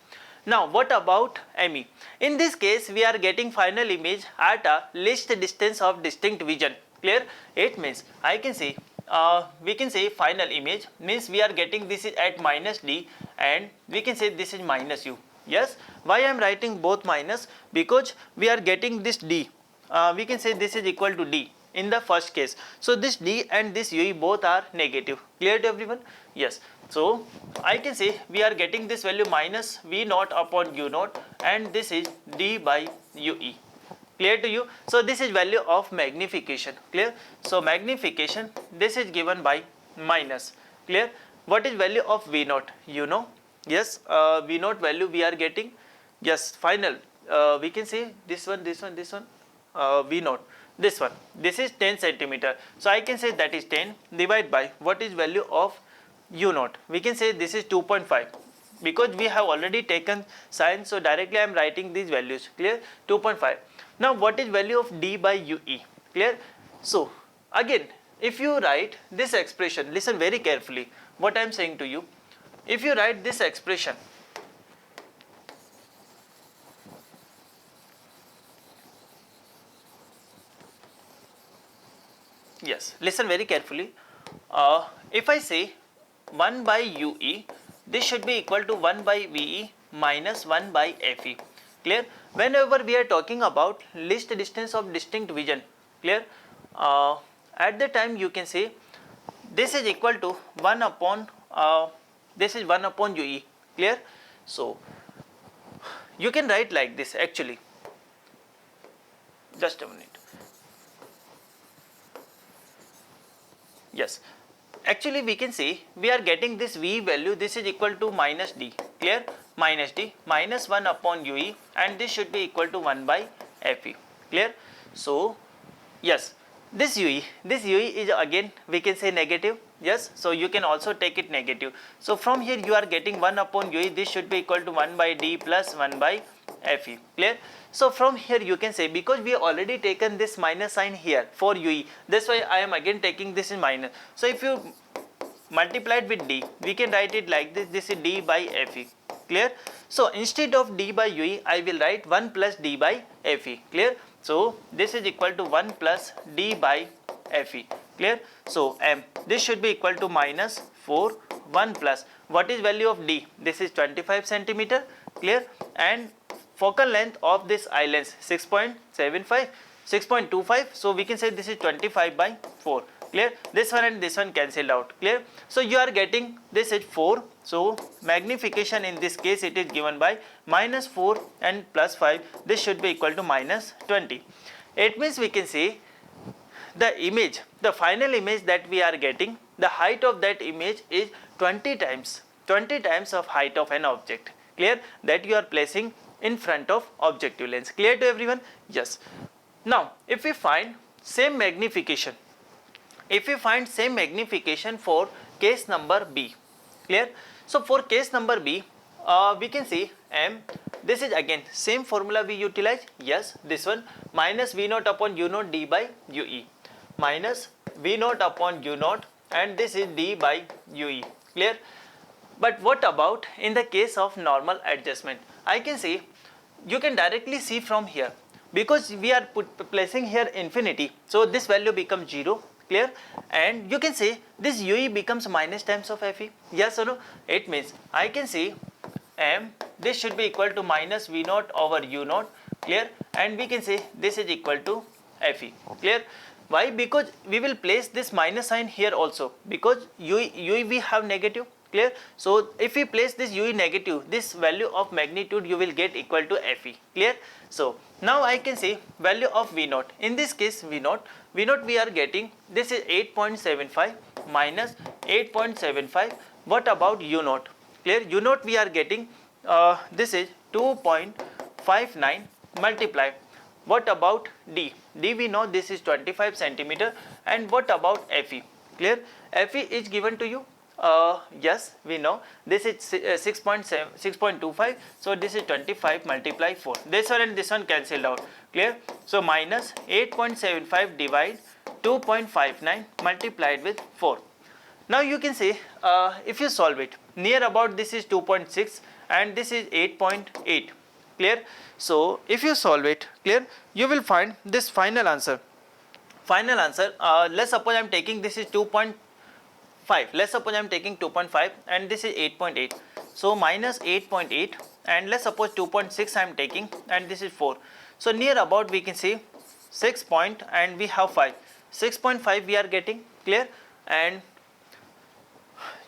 Now what about ME? In this case we are getting final image at a least distance of distinct vision. Clear? It means I can say we can say final image means we are getting this is at minus D and we can say this is minus U. Yes, why I am writing both minus? Because we are getting this D, we can say this is equal to D in the first case. So this D and this UE both are negative. Clear to everyone? Yes. So I can say we are getting this value minus V naught upon U naught and this is D by UE. Clear to you? So this is value of magnification. Clear? So magnification, this is given by minus. Clear? What is value of V naught? You know? Yes, V naught value we are getting, yes, final, we can say this one, V naught, this one, this is 10 centimeter. So I can say that is 10 divided by what is value of U naught, we can say this is 2.5, because we have already taken sign, so directly I am writing these values. Clear? 2.5. Now what is value of D by UE? Clear? So again, if you write this expression, listen very carefully what I am saying to you. If you write this expression, yes, listen very carefully. If I say 1 by UE, this should be equal to 1 by VE minus 1 by FE. Clear? Whenever we are talking about least distance of distinct vision, clear? At the time you can say this is equal to 1 upon this is 1 upon UE. Clear? So you can write like this actually. Just a minute. Yes, actually we can say we are getting this V value, this is equal to minus D. Clear? Minus D minus 1 upon UE and this should be equal to 1 by FE. Clear? So yes, this UE is again we can say negative. Yes, so you can also take it negative. So from here you are getting 1 upon UE, this should be equal to 1 by D plus 1 by FE. Clear? So from here you can say, because we have already taken this minus sign here for UE, that's why I am again taking this in minus. So if you multiply it with D, we can write it like this, this is D by FE. Clear? So instead of D by UE, I will write 1 plus D by FE. Clear? So this is equal to 1 plus D by FE. Clear? So M, this should be equal to minus 4, 1 plus, what is value of D? This is 25 centimeter. Clear? And focal length of this eye lens 6.75, 6.25. So we can say this is 25 by 4. Clear? This one and this one cancelled out. Clear? So you are getting this is 4. So magnification in this case it is given by minus 4 and plus 5. This should be equal to minus 20. It means we can say the image, the final image that we are getting, the height of that image is 20 times of height of an object. Clear? That you are placing in front of objective lens. Clear to everyone? Yes. Now if we find same magnification, for case number B. Clear? So for case number B, we can say m, this is again same formula we utilize, yes, this one, minus V naught upon U naught d by UE, minus V naught upon U naught, and this is d by UE, clear? But what about in the case of normal adjustment? I can say, you can directly see from here, because we are placing here infinity, so this value becomes 0, clear? And you can say this UE becomes minus times of FE, yes or no? It means I can say m, this should be equal to minus V naught over U naught, clear? And we can say this is equal to FE, clear? Why? Because we will place this minus sign here also, because UE we have negative, clear? So if we place this UE negative, this value of magnitude you will get equal to FE, clear? So now I can say value of V naught, in this case V naught we are getting, this is 8.75 minus 8.75, what about U naught, clear? U naught we are getting, this is 2.59 multiply, what about D? D we know this is 25 centimeter, and what about FE, clear? FE is given to you, yes, we know this is 6.25, so this is 25 multiply 4, this one and this one cancelled out, clear? So minus 8.75 divide 2.59 multiplied with 4. Now you can say, if you solve it, near about this is 2.6 and this is 8.8, clear? So if you solve it, clear, you will find this final answer. Let's suppose I am taking this is 2.5, let's suppose I am taking 2.5 and this is 8.8, so minus 8.8, and let's suppose 2.6 I am taking and this is 4, so near about we can say 6 point and we have 5, 6.5 we are getting, clear? And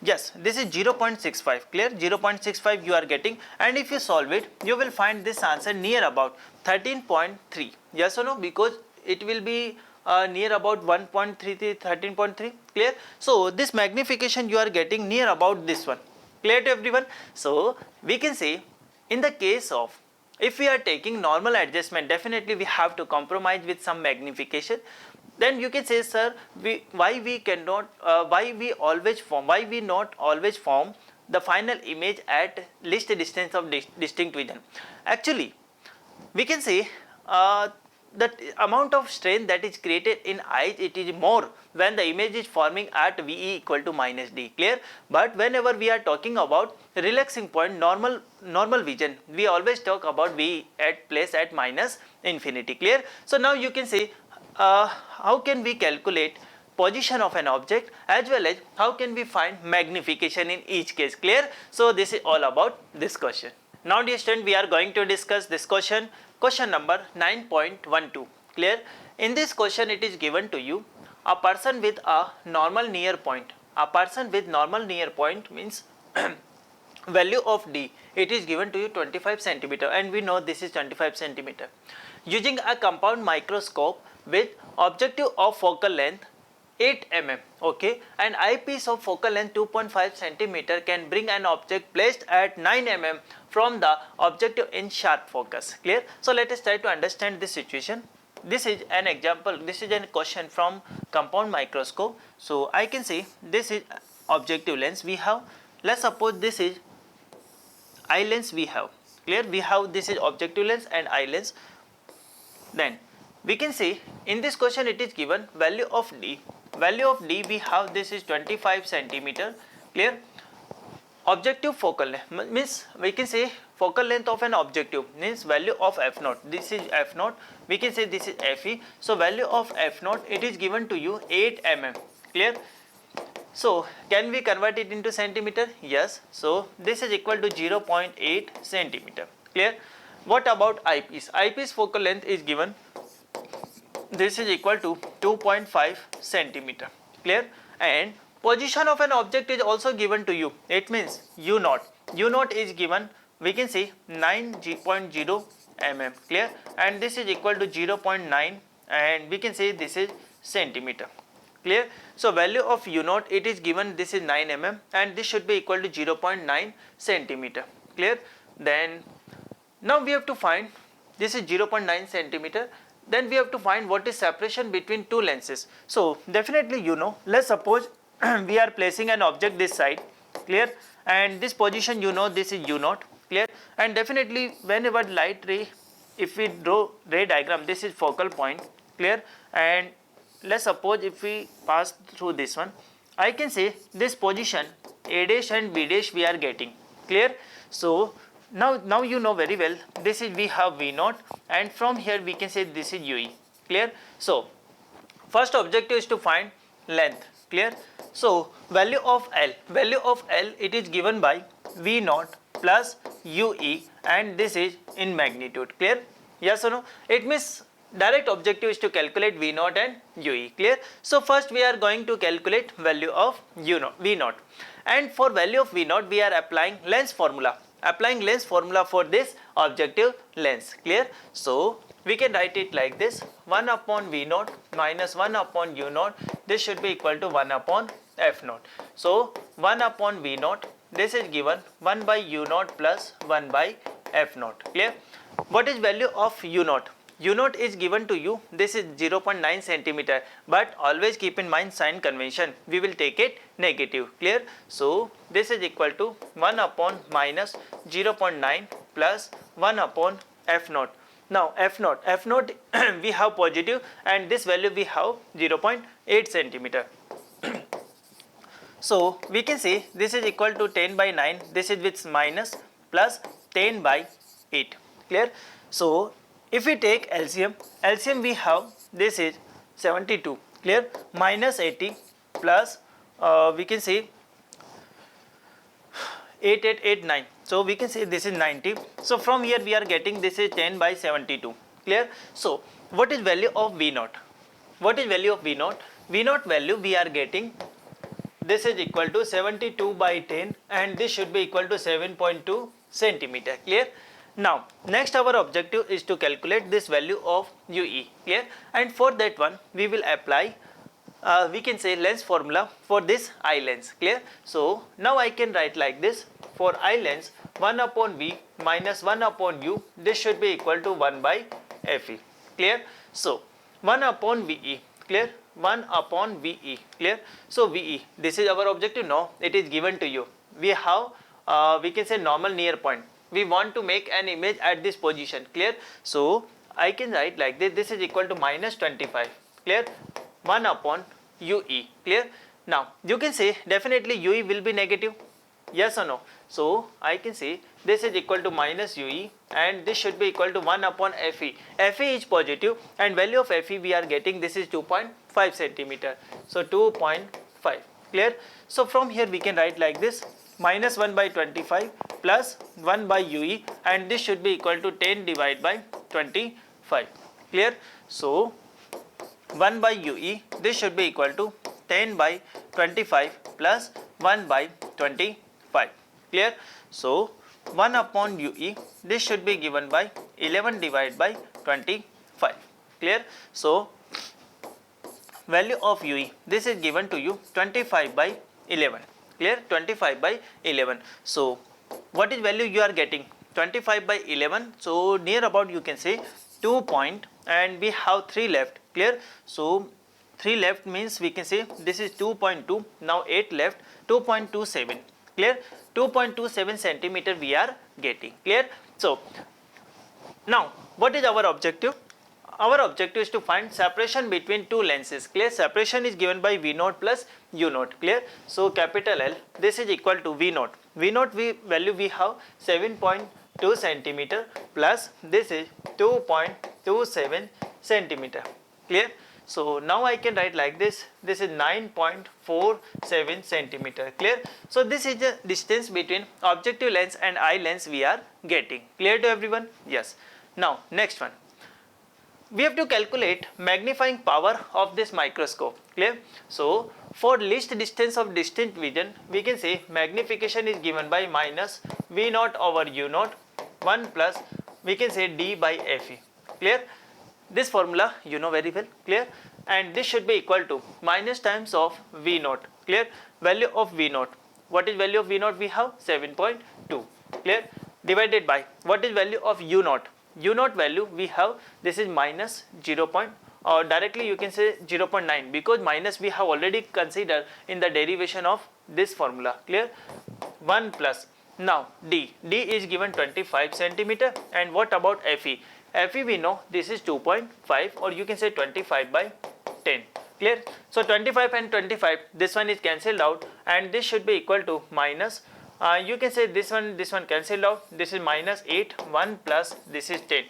yes, this is 0.65, clear? 0.65 you are getting, and if you solve it, you will find this answer near about 13.3, yes or no? Because it will be near about 1.33, 13.3, clear? So this magnification you are getting near about this one, clear to everyone? So we can say, in the case of, if we are taking normal adjustment, definitely we have to compromise with some magnification. Then you can say, sir, why we not always form the final image at least distance of distinct vision. Actually, we can say the amount of strain that is created in eyes, it is more when the image is forming at VE equal to minus D, clear? But whenever we are talking about relaxing point, normal vision, we always talk about VE at place at minus infinity, clear? So now you can say, how can we calculate position of an object, as well as how can we find magnification in each case, clear? So this is all about this question. Now dear student, we are going to discuss this question number 9.12, clear? In this question it is given to you, a person with a normal near point, means value of D, it is given to you 25 centimeter, and we know this is 25 centimeter. Using a compound microscope with objective of focal length 8 mm, okay, and eyepiece of focal length 2.5 centimeter can bring an object placed at 9 mm from the objective in sharp focus, clear? So let us try to understand this situation. This is an example, this is a question from compound microscope. So I can say this is objective lens we have, let's suppose this is eye lens we have, clear? We have this is objective lens and eye lens. Then we can say in this question it is given value of D. Value of D we have, this is 25 centimeter, clear? Objective focal length means we can say focal length of an objective means value of f naught. This is f naught. We can say this is fe. So value of f naught, it is given to you 8 mm, clear? So can we convert it into centimeter? Yes. So this is equal to 0.8 centimeter, clear? What about eyepiece? Eyepiece focal length is given, this is equal to 2.5 centimeter, clear? And position of an object is also given to you. It means U naught. U naught is given, we can say 9.0 mm, clear? And this is equal to 0.9, and we can say this is centimeter, clear? So value of U naught, it is given, this is 9 mm, and this should be equal to 0.9 centimeter, clear? Then now we have to find, this is 0.9 centimeter. Then we have to find what is separation between two lenses. So definitely you know, let's suppose we are placing an object this side, clear? And this position you know, this is U naught, clear. And definitely whenever light ray, if we draw ray diagram, this is focal point, clear. And let's suppose if we pass through this one, I can say this position A dash and B dash we are getting, clear. So now you know very well, this is we have V naught, and from here we can say this is UE, clear. So first objective is to find length, clear. So value of L it is given by V naught plus UE, and this is in magnitude, clear. Yes or no? It means direct objective is to calculate V naught and UE, clear. So first we are going to calculate value of V naught, and for value of V naught we are applying lens formula, for this objective lens, clear. So we can write it like this: 1 upon V naught minus 1 upon U naught, this should be equal to 1 upon F naught. So 1 upon V naught, this is given 1 by U naught plus 1 by F naught, clear. What is value of U naught? U naught is given to you, this is 0.9 centimeter, but always keep in mind sign convention, we will take it negative, clear. So this is equal to 1 upon minus 0.9 plus 1 upon F naught. Now F naught we have positive, and this value we have 0.8 centimeter. So we can say this is equal to 10 by 9, this is with minus plus 10 by 8, clear. So if we take LCM we have, this is 72, clear, minus 80 plus we can say 8889, so we can say this is 90. So from here we are getting this is 10 by 72, clear. So what is value of V naught? V naught value we are getting, this is equal to 72 by 10, and this should be equal to 7.2 centimeter, clear. Now next our objective is to calculate this value of UE, clear, and for that one we will apply we can say lens formula for this I lens, clear. So now I can write like this: for I lens 1 upon V minus 1 upon U, this should be equal to 1 by FE, clear. So 1 upon VE, clear, 1 upon VE, clear. So VE, this is our objective. Now it is given to you, we have we can say normal near point, we want to make an image at this position, clear. So I can write like this: this is equal to minus 25, clear, 1 upon UE, clear. Now you can say definitely UE will be negative, yes or no? So I can say this is equal to minus UE, and this should be equal to 1 upon FE. FE is positive, and value of FE we are getting, this is 2.5 centimeter. So 2.5, clear. So from here we can write like this: minus 1 by 25 plus 1 by UE, and this should be equal to 10 divided by 25, clear. So 1 by UE, this should be equal to 10 by 25 plus 1 by 25, clear. So 1 upon UE, this should be given by 11 divided by 25, clear. So value of UE, this is given to you 25 by 11, clear, 25 by 11. So what is value you are getting? 25 by 11. So near about you can say 2 point, and we have 3 left, clear. So 3 left means we can say this is 2.2, now 8 left, 2.27, clear, 2.27 centimeter we are getting, clear. So now what is our objective? Our objective is to find separation between two lenses, clear. Separation is given by V naught plus U naught, clear. So capital L, this is equal to V naught. Value we have 7.2 centimeter plus this is 2.27 centimeter, clear. So now I can write like this: this is 9.47 centimeter, clear. So this is the distance between objective lens and eye lens we are getting, clear to everyone? Yes. Now next one, we have to calculate magnifying power of this microscope, clear. So for least distance of distant vision, we can say magnification is given by minus V naught over U naught 1 plus we can say D by FE, clear. This formula you know very well, clear, and this should be equal to minus times of V naught, clear. Value of V naught, what is value of V naught? We have 7.2, clear, divided by what is value of U naught? U naught value we have, this is minus 0. Or directly you can say 0.9, because minus we have already considered in the derivation of this formula, clear. 1 plus Now D is given 25 centimeter, and what about FE? FE we know this is 2.5, or you can say 25 by 10. Clear? So 25 and 25, this one is cancelled out, and this should be equal to minus, you can say this one cancelled out, this is minus 8, 1 plus this is 10.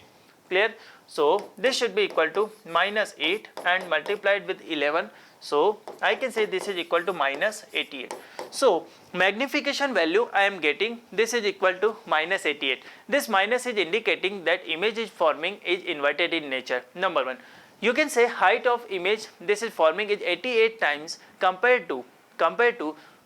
Clear? So this should be equal to minus 8 and multiplied with 11. So I can say this is equal to minus 88. So magnification value I am getting, this is equal to minus 88. This minus is indicating that image is forming is inverted in nature. Number one, you can say height of image this is forming is 88 times compared to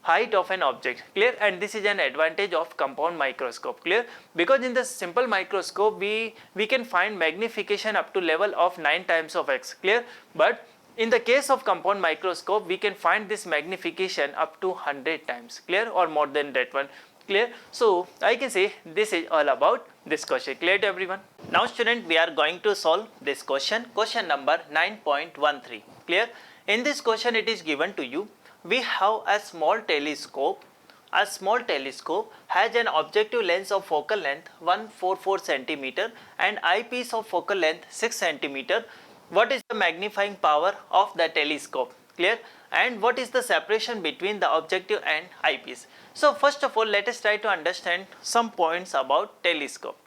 height of an object. Clear? And this is an advantage of compound microscope. Clear? Because in the simple microscope we can find magnification up to level of 9 times of x. Clear? But in the case of compound microscope we can find this magnification up to 100 times. Clear? Or more than that one. Clear? So I can say this is all about this question. Clear to everyone? Now student, we are going to solve this question number 9.13. Clear? In this question it is given to you, we have a small telescope. A small telescope has an objective lens of focal length 144 centimeter and eyepiece of focal length 6 centimeter. What is the magnifying power of the telescope? Clear? And what is the separation between the objective and eyepiece? So first of all, let us try to understand some points about telescope.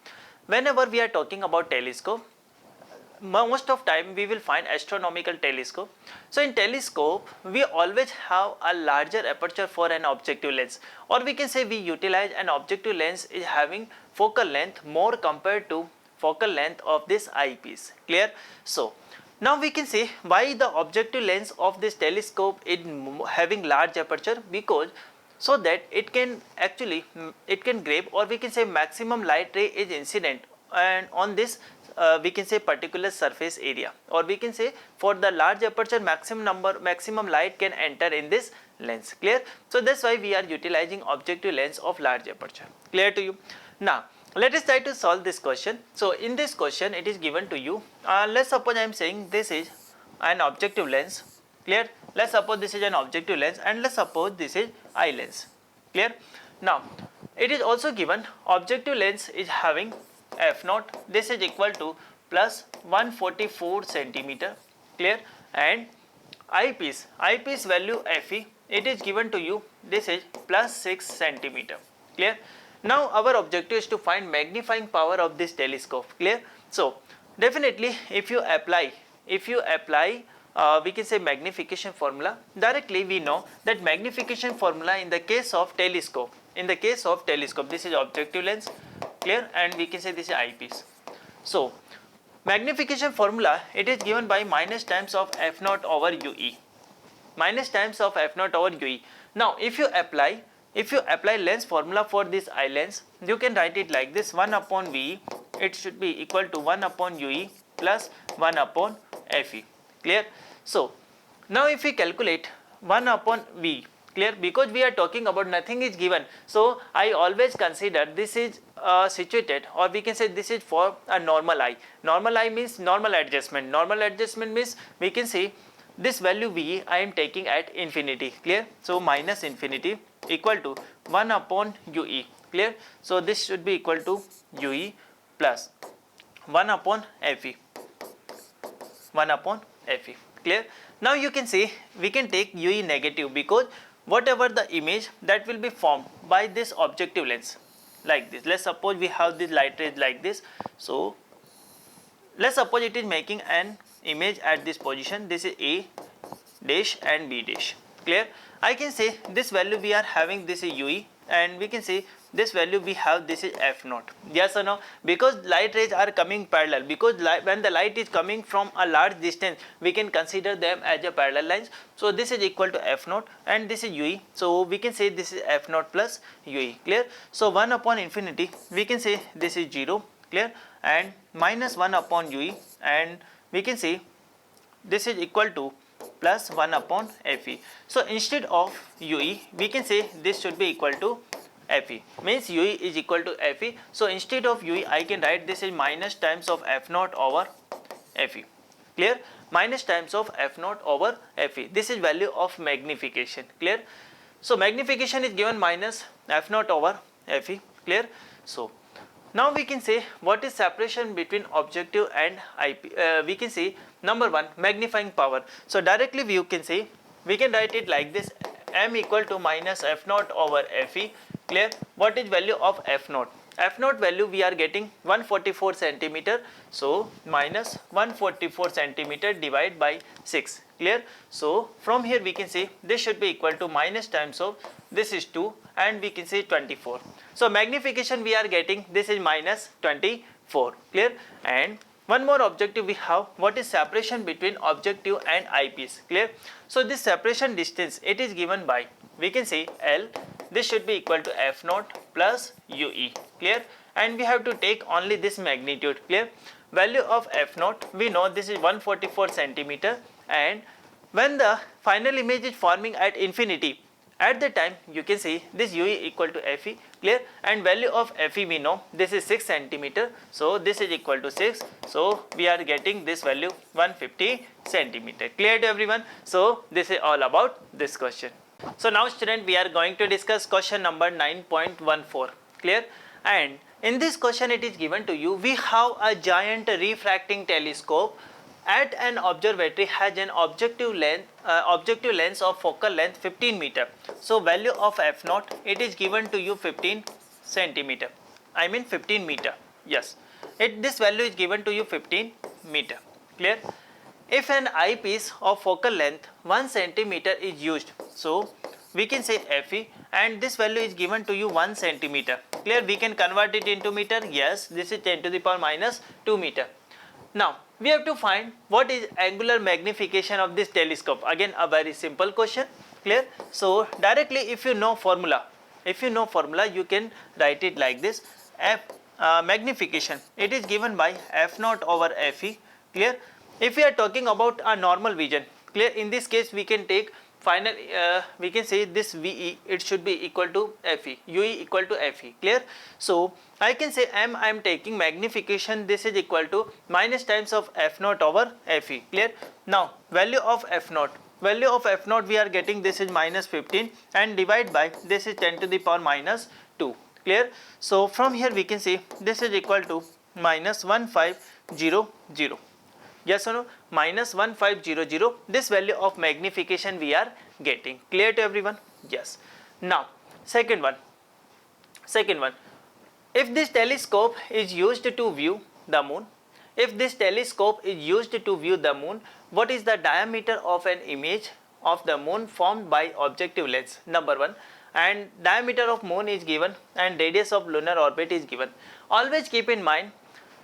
Whenever we are talking about telescope, most of time we will find astronomical telescope. So in telescope we always have a larger aperture for an objective lens, or we can say we utilize an objective lens is having focal length more compared to focal length of this eyepiece. Clear? So now we can say why the objective lens of this telescope is having large aperture, because so that it can grab, or we can say maximum light ray is incident and on this we can say particular surface area, or we can say for the large aperture maximum light can enter in this lens. Clear? So that's why we are utilizing objective lens of large aperture. Clear to you? Now let us try to solve this question. So in this question it is given to you, let's suppose I am saying this is an objective lens. Clear? Let's suppose this is an objective lens, and let's suppose this is eye lens. Clear? Now it is also given objective lens is having f0, this is equal to plus 144 centimeter. Clear? And eyepiece value fe, it is given to you, this is plus 6 centimeter. Clear? Now our objective is to find magnifying power of this telescope. Clear? So definitely if you apply we can say magnification formula, directly we know that magnification formula in the case of telescope, this is objective lens. Clear? And we can say this is eyepiece. So magnification formula, it is given by minus times of f0 over ue, minus times of f0 over ue. Now if you apply lens formula for this eye lens, you can write it like this: 1 upon ve, it should be equal to 1 upon ue plus 1 upon fe. Clear? So now if we calculate 1 upon v, clear, because we are talking about nothing is given, so I always consider this is situated, or we can say this is for a normal eye. Normal eye means normal adjustment. Normal adjustment means we can say this value v I am taking at infinity. Clear? So minus infinity equal to 1 upon ue. Clear? So this should be equal to ue plus 1 upon fe. 1 upon fe. Clear? Now you can say we can take ue negative, because whatever the image that will be formed by this objective lens like this. Let's suppose we have this light rays like this. So let's suppose it is making an image at this position. This is A dash and B dash. Clear? I can say this value we are having, this is ue, and we can say this value we have, this is f0. Yes or no? Because light rays are coming parallel, because when the light is coming from a large distance we can consider them as a parallel lines. So this is equal to f0 and this is ue, so we can say this is f0 plus ue. Clear? So 1 upon infinity we can say this is 0. Clear? And minus 1 upon ue, and we can say this is equal to plus 1 upon fe. So instead of ue we can say this should be equal to fe, means ue is equal to fe. So instead of ue I can write this is minus times of f0 over fe. Clear? Minus times of f0 over fe. This is value of magnification. Clear? So magnification is given minus f0 over Fe, clear. So now we can say what is separation between objective and IP. We can say number one, magnifying power. So directly we can write it like this: m equal to minus f naught over Fe, clear. What is value of f naught? F naught value we are getting 144 centimeter, so minus 144 centimeter divided by 6, clear. So from here we can say this should be equal to minus times of this is 2 and we can say 24. So magnification we are getting, this is minus 24, clear. And one more objective we have, what is separation between objective and eyepiece, clear. So this separation distance, it is given by, we can say L, this should be equal to f naught plus UE, clear. And we have to take only this magnitude, clear. Value of f naught, we know this is 144 centimeter, and when the final image is forming at infinity, at the time you can see this UE equal to Fe, clear. And value of Fe we know this is 6 centimeter, so this is equal to 6, so we are getting this value 150 centimeter, clear to everyone. So this is all about this question. So now student, we are going to discuss question number 9.14, clear. And in this question it is given to you, we have a giant refracting telescope at an observatory has an objective lens of focal length 15 meter. So value of f naught, it is given to you 15 centimeter, I mean 15 meter, yes, this value is given to you 15 meter, clear. If an eyepiece of focal length 1 centimeter is used, so we can say Fe, and this value is given to you 1 centimeter, clear. We can convert it into meter, yes, this is 10 to the power minus 2 meter. Now we have to find what is angular magnification of this telescope. Again a very simple question, clear. So directly if you know formula, you can write it like this: magnification, it is given by f naught over Fe, clear. If we are talking about a normal vision, clear, in this case we can take final, we can say this VE, it should be equal to Fe, UE equal to Fe, clear. So I can say m, I am taking magnification, this is equal to minus times of f naught over Fe, clear. Now value of f naught, we are getting, this is minus 15 and divide by this is 10 to the power minus 2, clear. So from here we can say this is equal to minus 1500, yes or no, minus 1500, this value of magnification we are getting, clear to everyone, yes. Now second one, if this telescope is used to view the moon, what is the diameter of an image of the moon formed by objective lens, number one, and diameter of moon is given and radius of lunar orbit is given. Always keep in mind,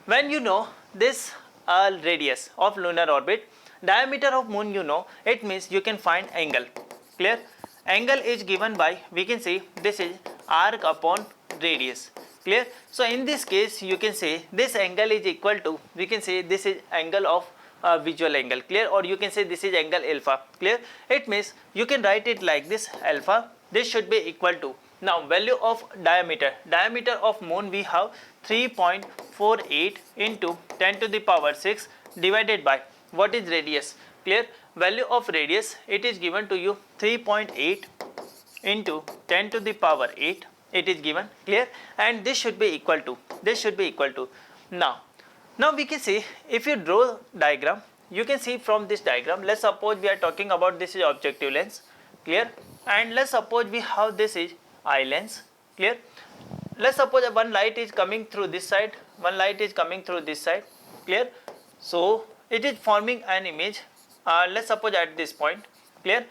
when you know this radius of lunar orbit, diameter of moon you know, it means you can find angle, clear. Angle is given by, we can say this is arc upon radius, clear. So in this case you can say this angle is equal to, we can say this is angle of visual angle, clear, or you can say this is angle alpha, clear. It means you can write it like this: alpha, this should be equal to, now value of diameter of moon we have 3.48 into 10 to the power 6 divided by what is radius, clear. Value of radius, it is given to you 3.8 into 10 to the power 8, it is given, clear. And this should be equal to, now we can see, if you draw diagram, you can see from this diagram, let's suppose we are talking about this is objective lens, clear, and let's suppose we have this is eye lens, clear. Let's suppose one light is coming through this side, clear. So it is forming an image, let's suppose at this point, clear.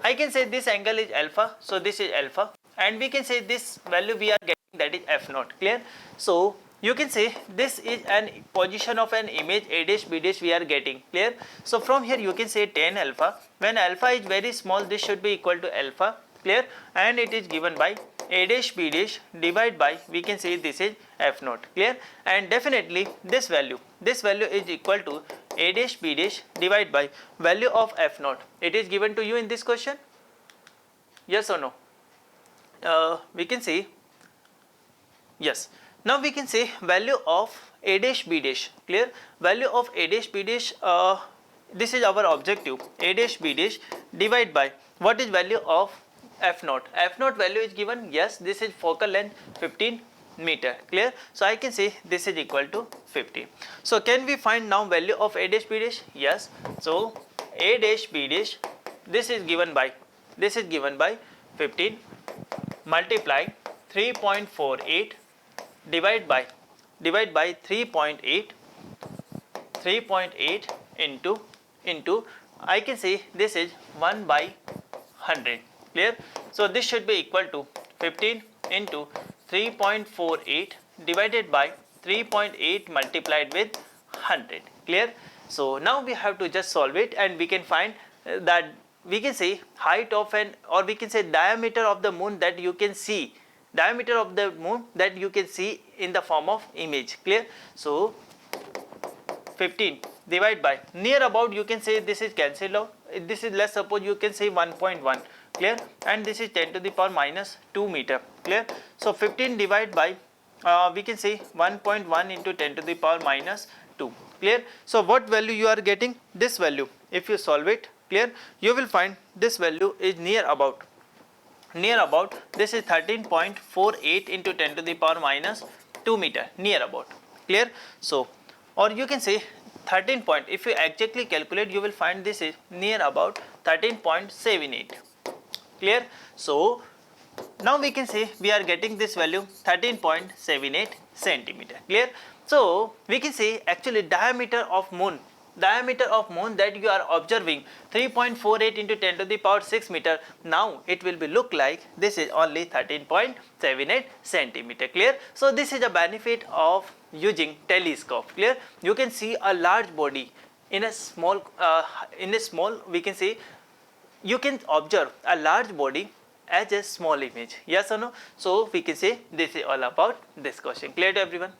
I can say this angle is alpha, so this is alpha, and we can say this value we are getting, that is f naught, clear. So you can say this is an position of an image a dash b dash we are getting, clear. So from here you can say tan alpha, when alpha is very small this should be equal to alpha, clear, and it is given by a dash b dash divide by, we can say this is f naught, clear. And definitely this value is equal to a dash b dash divide by value of f naught, it is given to you in this question, yes or no? We can say yes. Now we can say value of a dash b dash, clear. Value of a dash b dash, this is our objective, a dash b dash divide by what is value of f naught. F naught value is given, yes, this is focal length 15 meter, clear. So I can say this is equal to 50. So can we find now value of A dash B dash? Yes. So A dash B dash, this is given by 15 multiply 3.48 divide by 3.8 into I can say this is 1 by 100, clear. So this should be equal to 15 into 3.48 divided by 3.8 multiplied with 100, clear. So now we have to just solve it, and we can find that we can say height of or we can say diameter of the moon that you can see, in the form of image, clear. So 15 divide by near about, you can say this is cancelled out, this is less, suppose you can say 1.1, clear, and this is 10 to the power minus 2 meter, clear. So 15 divide by we can say 1.1 into 10 to the power minus 2, clear. So what value you are getting? This value, if you solve it, clear, you will find this value is near about this is 13.48 into 10 to the power minus 2 meter, near about, clear. So or you can say 13 point, if you exactly calculate, you will find this is near about 13.78, clear. So now we can say we are getting this value 13.78 centimeter, clear. So we can say actually diameter of moon that you are observing 3.48 into 10 to the power 6 meter, now it will be look like this is only 13.78 centimeter, clear. So this is a benefit of using telescope, clear. You can see a large body in a small we can say you can observe a large body as a small image, yes or no. So we can say this is all about this question, clear to everyone.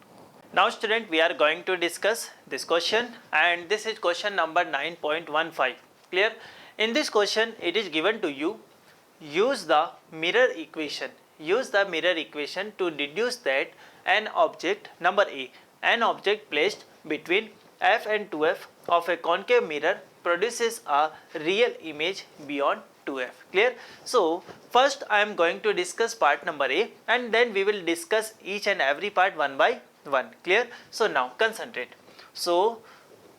Now student, we are going to discuss this question, and this is question number 9.15, clear. In this question it is given to you, use the mirror equation to deduce that an object, number A, an object placed between f and 2f of a concave mirror produces a real image beyond 2f, clear. So first I am going to discuss part number A, and then we will discuss each and every part one by one, clear. So now concentrate. So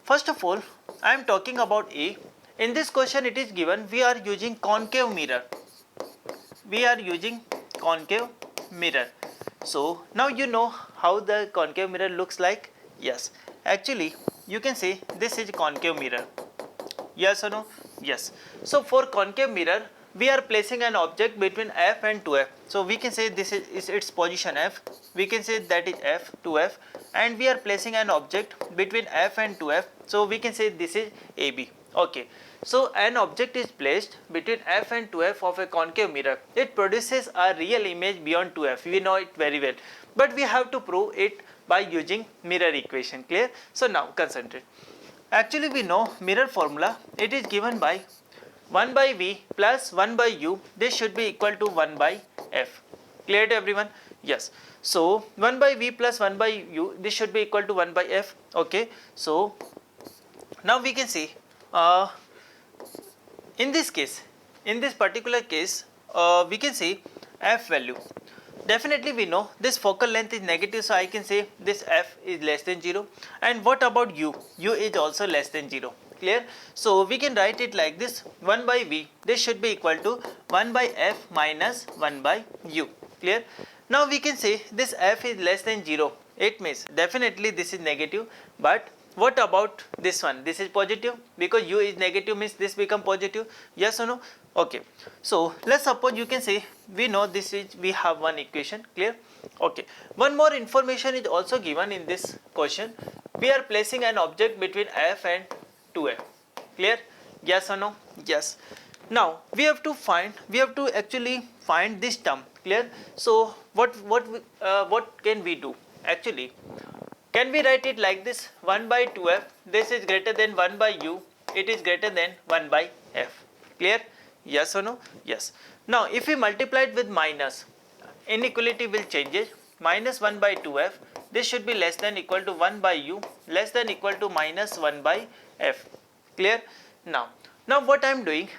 first of all I am talking about A. In this question it is given we are using concave mirror. So now you know how the concave mirror looks like. Yes, actually you can say this is concave mirror, yes or no. Yes. So for concave mirror we are placing an object between f and 2f. So we can say this is its position f, we can say that is f, 2f, and we are placing an object between f and 2f. So we can say this is AB. Okay. So an object is placed between f and 2f of a concave mirror. It produces a real image beyond 2f. We know it very well, but we have to prove it by using mirror equation, clear. So now concentrate. Actually we know mirror formula, it is given by 1 by V plus 1 by U, this should be equal to 1 by F, clear to everyone. Yes. So 1 by V plus 1 by U, this should be equal to 1 by F. Okay. So now we can see in this particular case we can see F value. Definitely we know this focal length is negative, so I can say this F is less than 0. And what about U? U is also less than 0, clear. So we can write it like this, 1 by V, this should be equal to 1 by F minus 1 by U, clear. Now we can say this F is less than 0, it means definitely this is negative, but what about this one? This is positive, because U is negative means this become positive, yes or no. Okay. So let's suppose you can say we know this is, we have one equation, clear. Okay. One more information is also given in this question. We are placing an object between F and 2F, clear, yes or no. Yes. Now we have to actually find this term, clear. So what can we do? Actually, can we write it like this, 1 by 2F, this is greater than 1 by U, it is greater than 1 by F, clear, yes or no. Yes. Now if we multiply it with minus, inequality will change it, minus 1 by 2F, this should be less than equal to 1 by U, less than equal to minus 1 by F, clear. Now what I am doing,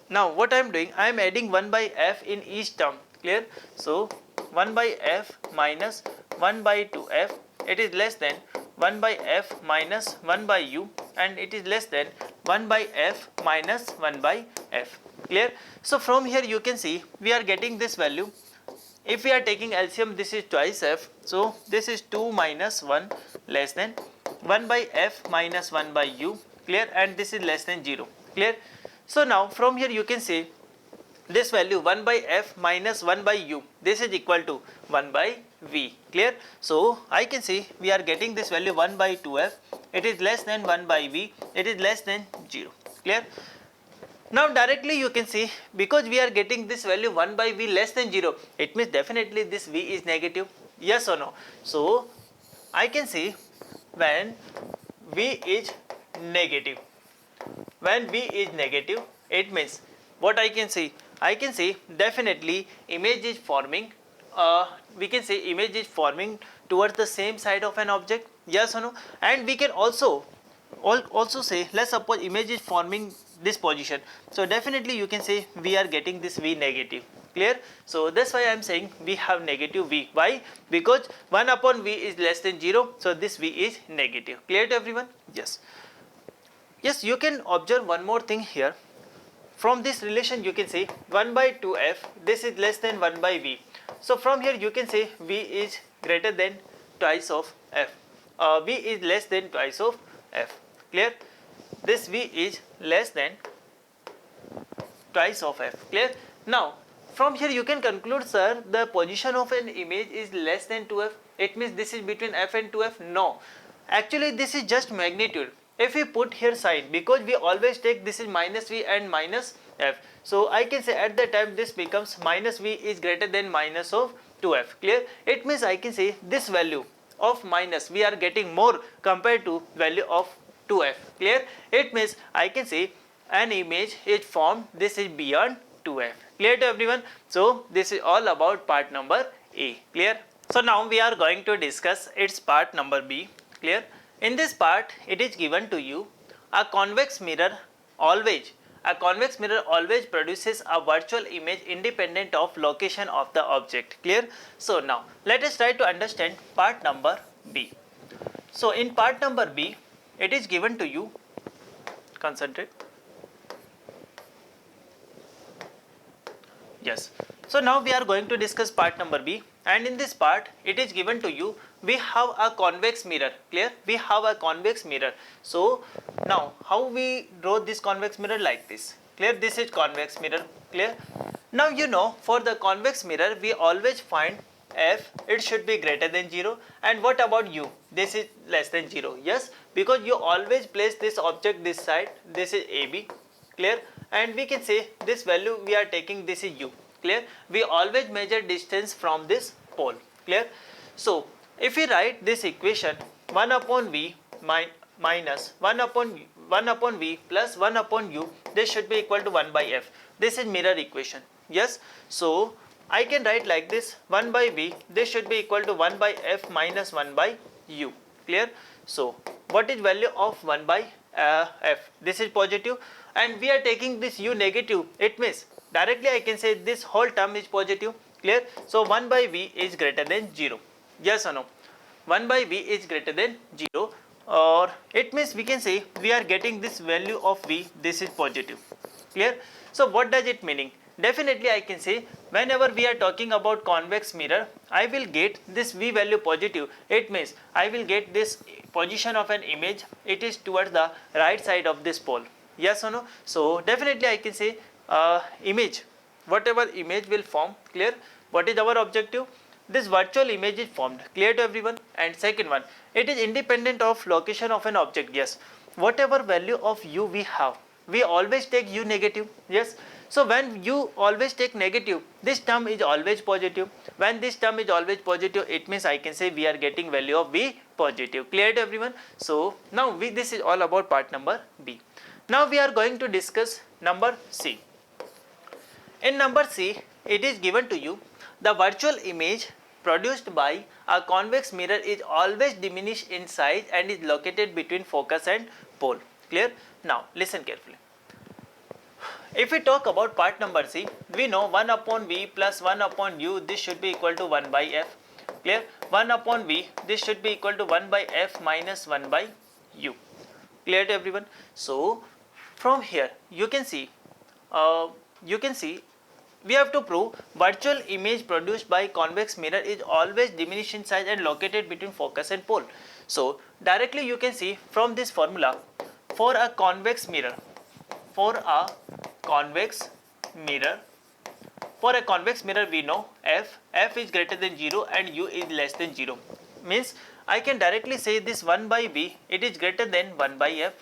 Now what I am doing, I am adding 1 by f in each term, clear? So 1 by f minus 1 by 2f, it is less than 1 by f minus 1 by u, and it is less than 1 by f minus 1 by f, clear? So from here you can see we are getting this value. If we are taking LCM, this is twice f, so this is 2 minus 1 less than 1 by f minus 1 by u, clear? And this is less than 0, clear? So now from here you can say this value 1 by f minus 1 by u, this is equal to 1 by v, clear? So I can see we are getting this value 1 by 2f, it is less than 1 by v, it is less than 0, clear? Now directly you can see, because we are getting this value 1 by v less than 0, it means definitely this v is negative, yes or no? So I can see when v is negative, when v is negative, it means what I can see? I can say definitely image is forming, we can say image is forming towards the same side of an object, yes or no? And we can also say, let's suppose image is forming this position, so definitely you can say we are getting this v negative, clear? So that's why I am saying we have negative v. Why? Because 1 upon v is less than 0, so this v is negative. Clear to everyone? Yes. Yes, you can observe one more thing here. From this relation you can say 1 by 2f, this is less than 1 by v. So from here you can say v is greater than twice of f, v is less than twice of f, clear? This v is less than twice of f, clear? Now from here you can conclude, sir, the position of an image is less than 2f, it means this is between f and 2f. No, actually this is just magnitude. If we put here sign, because we always take this is minus v and minus f, so I can say at that time this becomes minus v is greater than minus of 2f, clear? It means I can say this value of minus we are getting more compared to value of 2f, clear? It means I can say an image is formed, this is beyond 2f, clear to everyone? So this is all about part number A, clear? So now we are going to discuss its part number B, clear? In this part it is given to you a convex mirror always produces a virtual image independent of location of the object, clear? So now let us try to understand part number B. So in part number B it is given to you, concentrate, yes. So now we are going to discuss part number B, and in this part it is given to you we have a convex mirror, clear? We have a convex mirror. So now how we draw this convex mirror? Like this, clear? This is convex mirror, clear? Now you know for the convex mirror we always find f, it should be greater than 0, and what about u? This is less than 0, yes, because you always place this object this side, this is AB, clear? And we can say this value we are taking, this is u, clear? We always measure distance from this pole, clear? So if we write this equation 1 upon v minus 1 upon v plus 1 upon u, this should be equal to 1 by f. This is mirror equation, yes. So I can write like this, 1 by v, this should be equal to 1 by f minus 1 by u, clear? So what is value of 1 by f? This is positive, and we are taking this u negative, it means directly I can say this whole term is positive, clear? So 1 by v is greater than 0, yes or no? 1 by v is greater than 0, or it means we can say we are getting this value of v, this is positive, clear? So what does it meaning? Definitely I can say whenever we are talking about convex mirror, I will get this v value positive, it means I will get this position of an image, it is towards the right side of this pole, yes or no? So definitely I can say image, whatever image will form, clear? What is our objective? This virtual image is formed, clear to everyone? And second one, it is independent of location of an object, yes. Whatever value of u we have, we always take u negative, yes. So when you always take negative, this term is always positive. When this term is always positive, it means I can say we are getting value of v positive, clear to everyone? So now this is all about part number B. Now we are going to discuss number C. In number C, it is given to you the virtual image produced by a convex mirror is always diminished in size and is located between focus and pole, clear? Now listen carefully. If we talk about part number C, we know 1 upon V plus 1 upon U, this should be equal to 1 by F. Clear? 1 upon V, this should be equal to 1 by F minus 1 by U. Clear to everyone? So from here you can see we have to prove virtual image produced by convex mirror is always diminished in size and located between focus and pole. So directly you can see from this formula, for a convex mirror we know f is greater than 0 and u is less than 0. Means I can directly say this 1 by v, it is greater than 1 by f.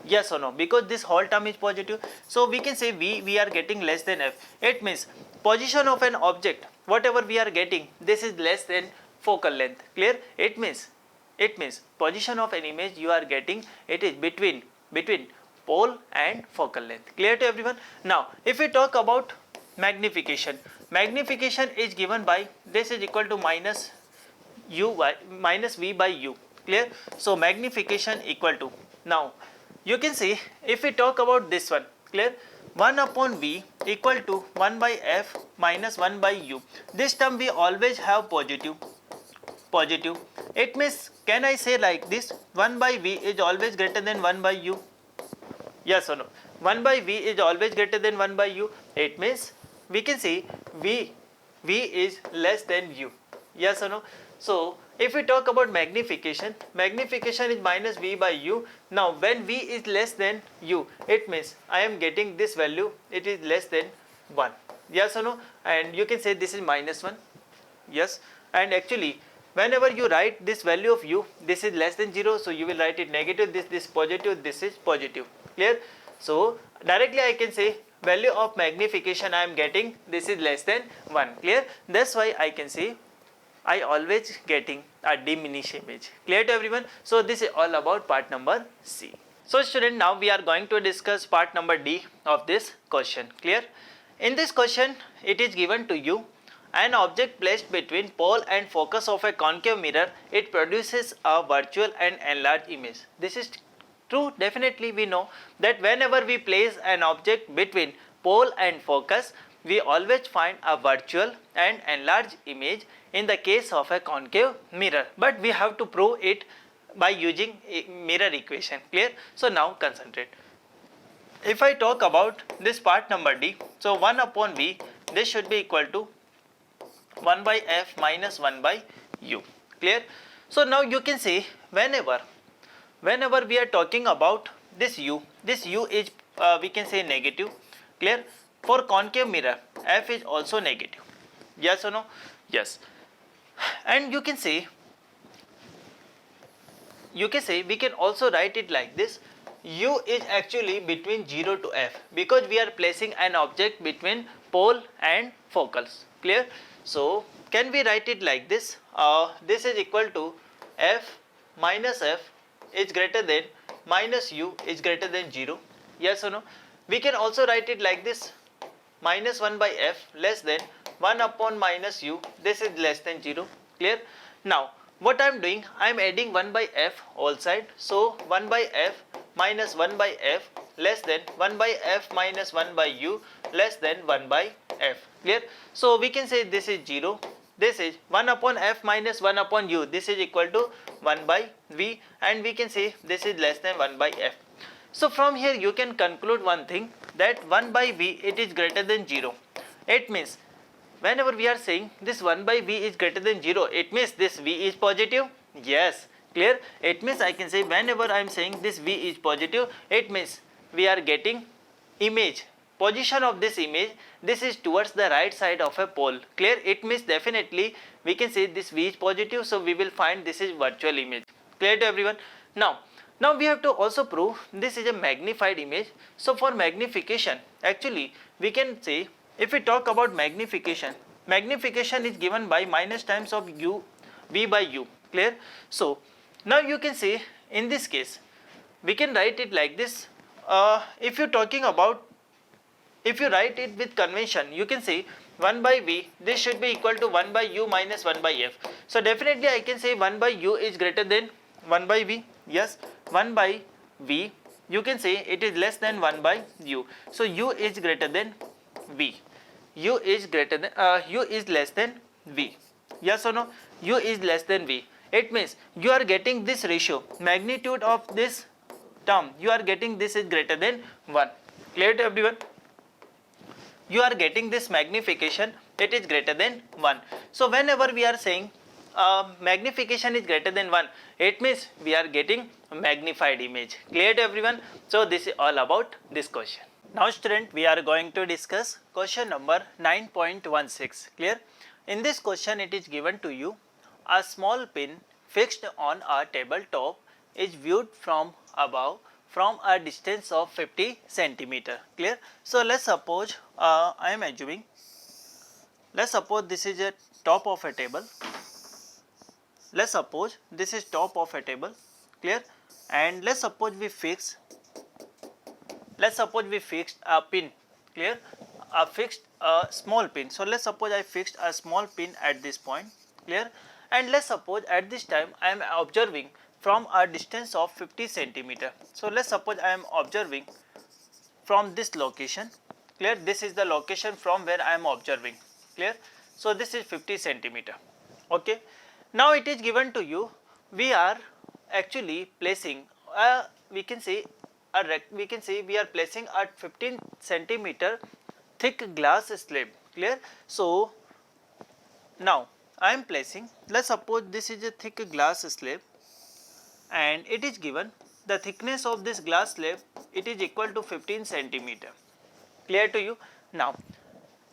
Yes or no? Because this whole term is positive. So we can say we are getting less than f. It means position of an object, whatever we are getting, this is less than focal length. Clear? It means position of an image you are getting, it is between pole and focal length. Clear to everyone? Now if we talk about magnification is given by, this is equal to minus v by u. Clear? So magnification equal to, now you can see if we talk about this one, clear, 1 upon v equal to 1 by f minus 1 by u. This term we always have positive. It means, can I say like this, 1 by v is always greater than 1 by u? Yes or no? 1 by v is always greater than 1 by u. It means we can see v is less than u. Yes or no? So if we talk about magnification is minus v by u. Now when v is less than u, it means I am getting this value, it is less than 1. Yes or no? And you can say this is minus 1. Yes. And actually whenever you write this value of u, this is less than 0, so you will write it negative, this positive, this is positive. Clear? So directly I can say value of magnification I am getting, this is less than 1. Clear? That's why I can say I always getting a diminished image. Clear to everyone? So this is all about part number C. So student, now we are going to discuss part number D of this question. Clear? In this question it is given to you, an object placed between pole and focus of a concave mirror, it produces a virtual and enlarged image. This is true. Definitely we know that whenever we place an object between pole and focus, we always find a virtual and enlarged image in the case of a concave mirror, but we have to prove it by using a mirror equation. Clear? So now concentrate. If I talk about this part number D, so 1 upon v, this should be equal to 1 by f minus 1 by u. Clear? So now you can see whenever we are talking about this u is we can say negative. Clear? For concave mirror f is also negative. Yes or no? Yes. And you can say we can also write it like this, u is actually between 0 to f, because we are placing an object between pole and focals. Clear? So can we write it like this, this is equal to f minus f is greater than minus u is greater than 0. Yes or no? We can also write it like this, minus 1 by f less than 1 upon minus u, this is less than 0. Clear? Now what I am doing, I am adding 1 by f all side. So 1 by f minus 1 by f less than 1 by f minus 1 by u less than 1 by f. Clear? So we can say this is 0, this is 1 upon f minus 1 upon u, this is equal to 1 by v, and we can say this is less than 1 by f. So from here you can conclude one thing, that 1 by v it is greater than 0. It means whenever we are saying this 1 by v is greater than 0, it means this v is positive. Yes. Clear? It means I can say whenever I am saying this v is positive, it means we are getting image, position of this image, this is towards the right side of a pole. Clear? It means definitely we can say this v is positive, so we will find this is virtual image. Clear to everyone? Now we have to also prove this is a magnified image. So for magnification, actually we can say, if we talk about magnification is given by minus times of u v by u. Clear? So now you can say in this case we can write it like this. If you write it with convention, you can say 1 by v, this should be equal to 1 by u minus 1 by f. So definitely I can say 1 by u is greater than 1 by v. Yes, 1 by v you can say it is less than 1 by u. So u is greater than v. U is greater than u is less than v. Yes or no? U is less than v. It means you are getting this ratio, magnitude of this term, you are getting this is greater than 1. Clear to everyone? You are getting this magnification, it is greater than 1. So whenever we are saying magnification is greater than 1, it means we are getting magnified image. Clear to everyone? So this is all about this question. Now student, we are going to discuss question number 9.16. Clear? In this question it is given to you, a small pin fixed on a tabletop is viewed from above from a distance of 50 centimeter. Clear? So let's suppose I am assuming, let's suppose this is a top of a table. Let's suppose this is top of a table. Clear? And let's suppose we fixed a pin. Clear? A fixed small pin. So let's suppose I fixed a small pin at this point. Clear? And let's suppose at this time I am observing from a distance of 50 centimeter. So let's suppose I am observing from this location. Clear? This is the location from where I am observing. Clear? So this is 50 centimeter. Okay. Now it is given to you, we are actually placing we can say we are placing a 15 centimeter thick glass slab. Clear? So now I am placing, let's suppose this is a thick glass slab and it is given the thickness of this glass slab, it is equal to 15 centimeter. Clear to you? Now,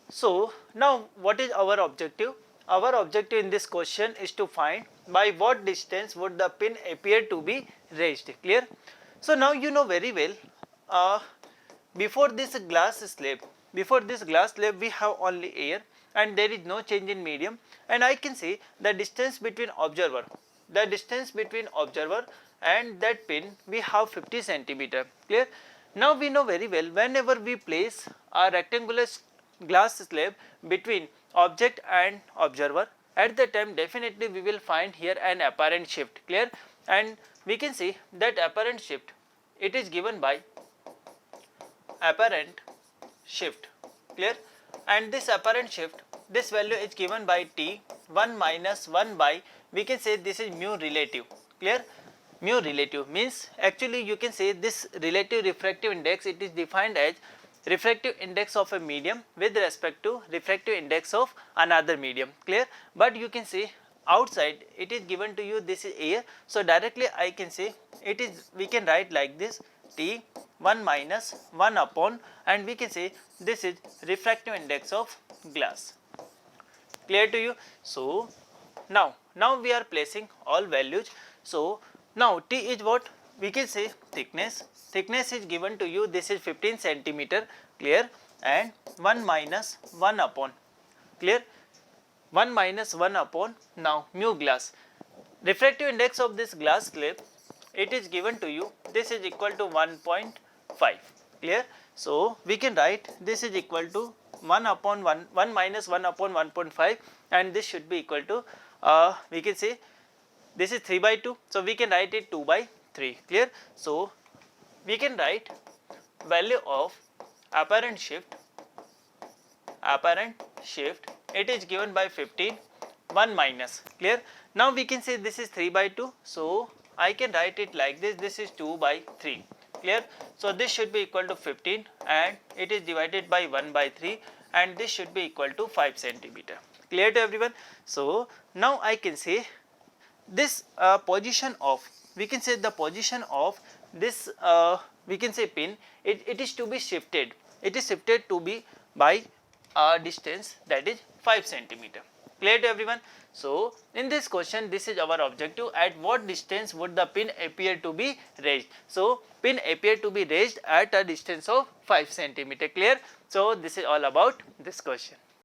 so now what is our objective? Our objective in this question is to find by what distance would the pin appear to be raised. Clear? So now you know very well, before this glass slab we have only air and there is no change in medium, and I can say the distance between observer and that pin we have 50 centimeter. Clear? Now we know very well, whenever we place a rectangular glass slab between object and observer, at the time definitely we will find here an apparent shift. Clear? And we can see that apparent shift, it is given by apparent shift. Clear? And this apparent shift, this value is given by T 1 minus 1 by, we can say this is mu relative. Clear? Mu relative means actually you can say this relative refractive index, it is defined as refractive index of a medium with respect to refractive index of another medium. Clear? But you can say outside it is given to you, this is air. So directly I can say it is, we can write like this, T 1 minus 1 upon, and we can say this is refractive index of glass. Clear to you? So now we are placing all values. So now T is what? We can say thickness is given to you, this is 15 centimeter. Clear? And 1 minus 1 upon, clear? 1 minus 1 upon now mu glass. Refractive index of this glass slab, it is given to you, this is equal to 1.5. Clear? So we can write this is equal to 1 minus 1 upon 1.5, and this should be equal to we can say this is 3 by 2. So we can write it 2 by 3. Clear? So we can write value of apparent shift, it is given by 15, 1 minus. Clear? Now we can say this is 3 by 2. So I can write it like this, this is 2 by 3. Clear? So this should be equal to 15 and it is divided by 1 by 3, and this should be equal to 5 centimeter. Clear to everyone? So now I can say this position of, we can say the position of this we can say pin, it is to be shifted, it is shifted to be by a distance that is 5 centimeter. Clear to everyone? So in this question this is our objective, at what distance would the pin appear to be raised. So pin appear to be raised at a distance of 5 centimeter. Clear? So this is all about this question.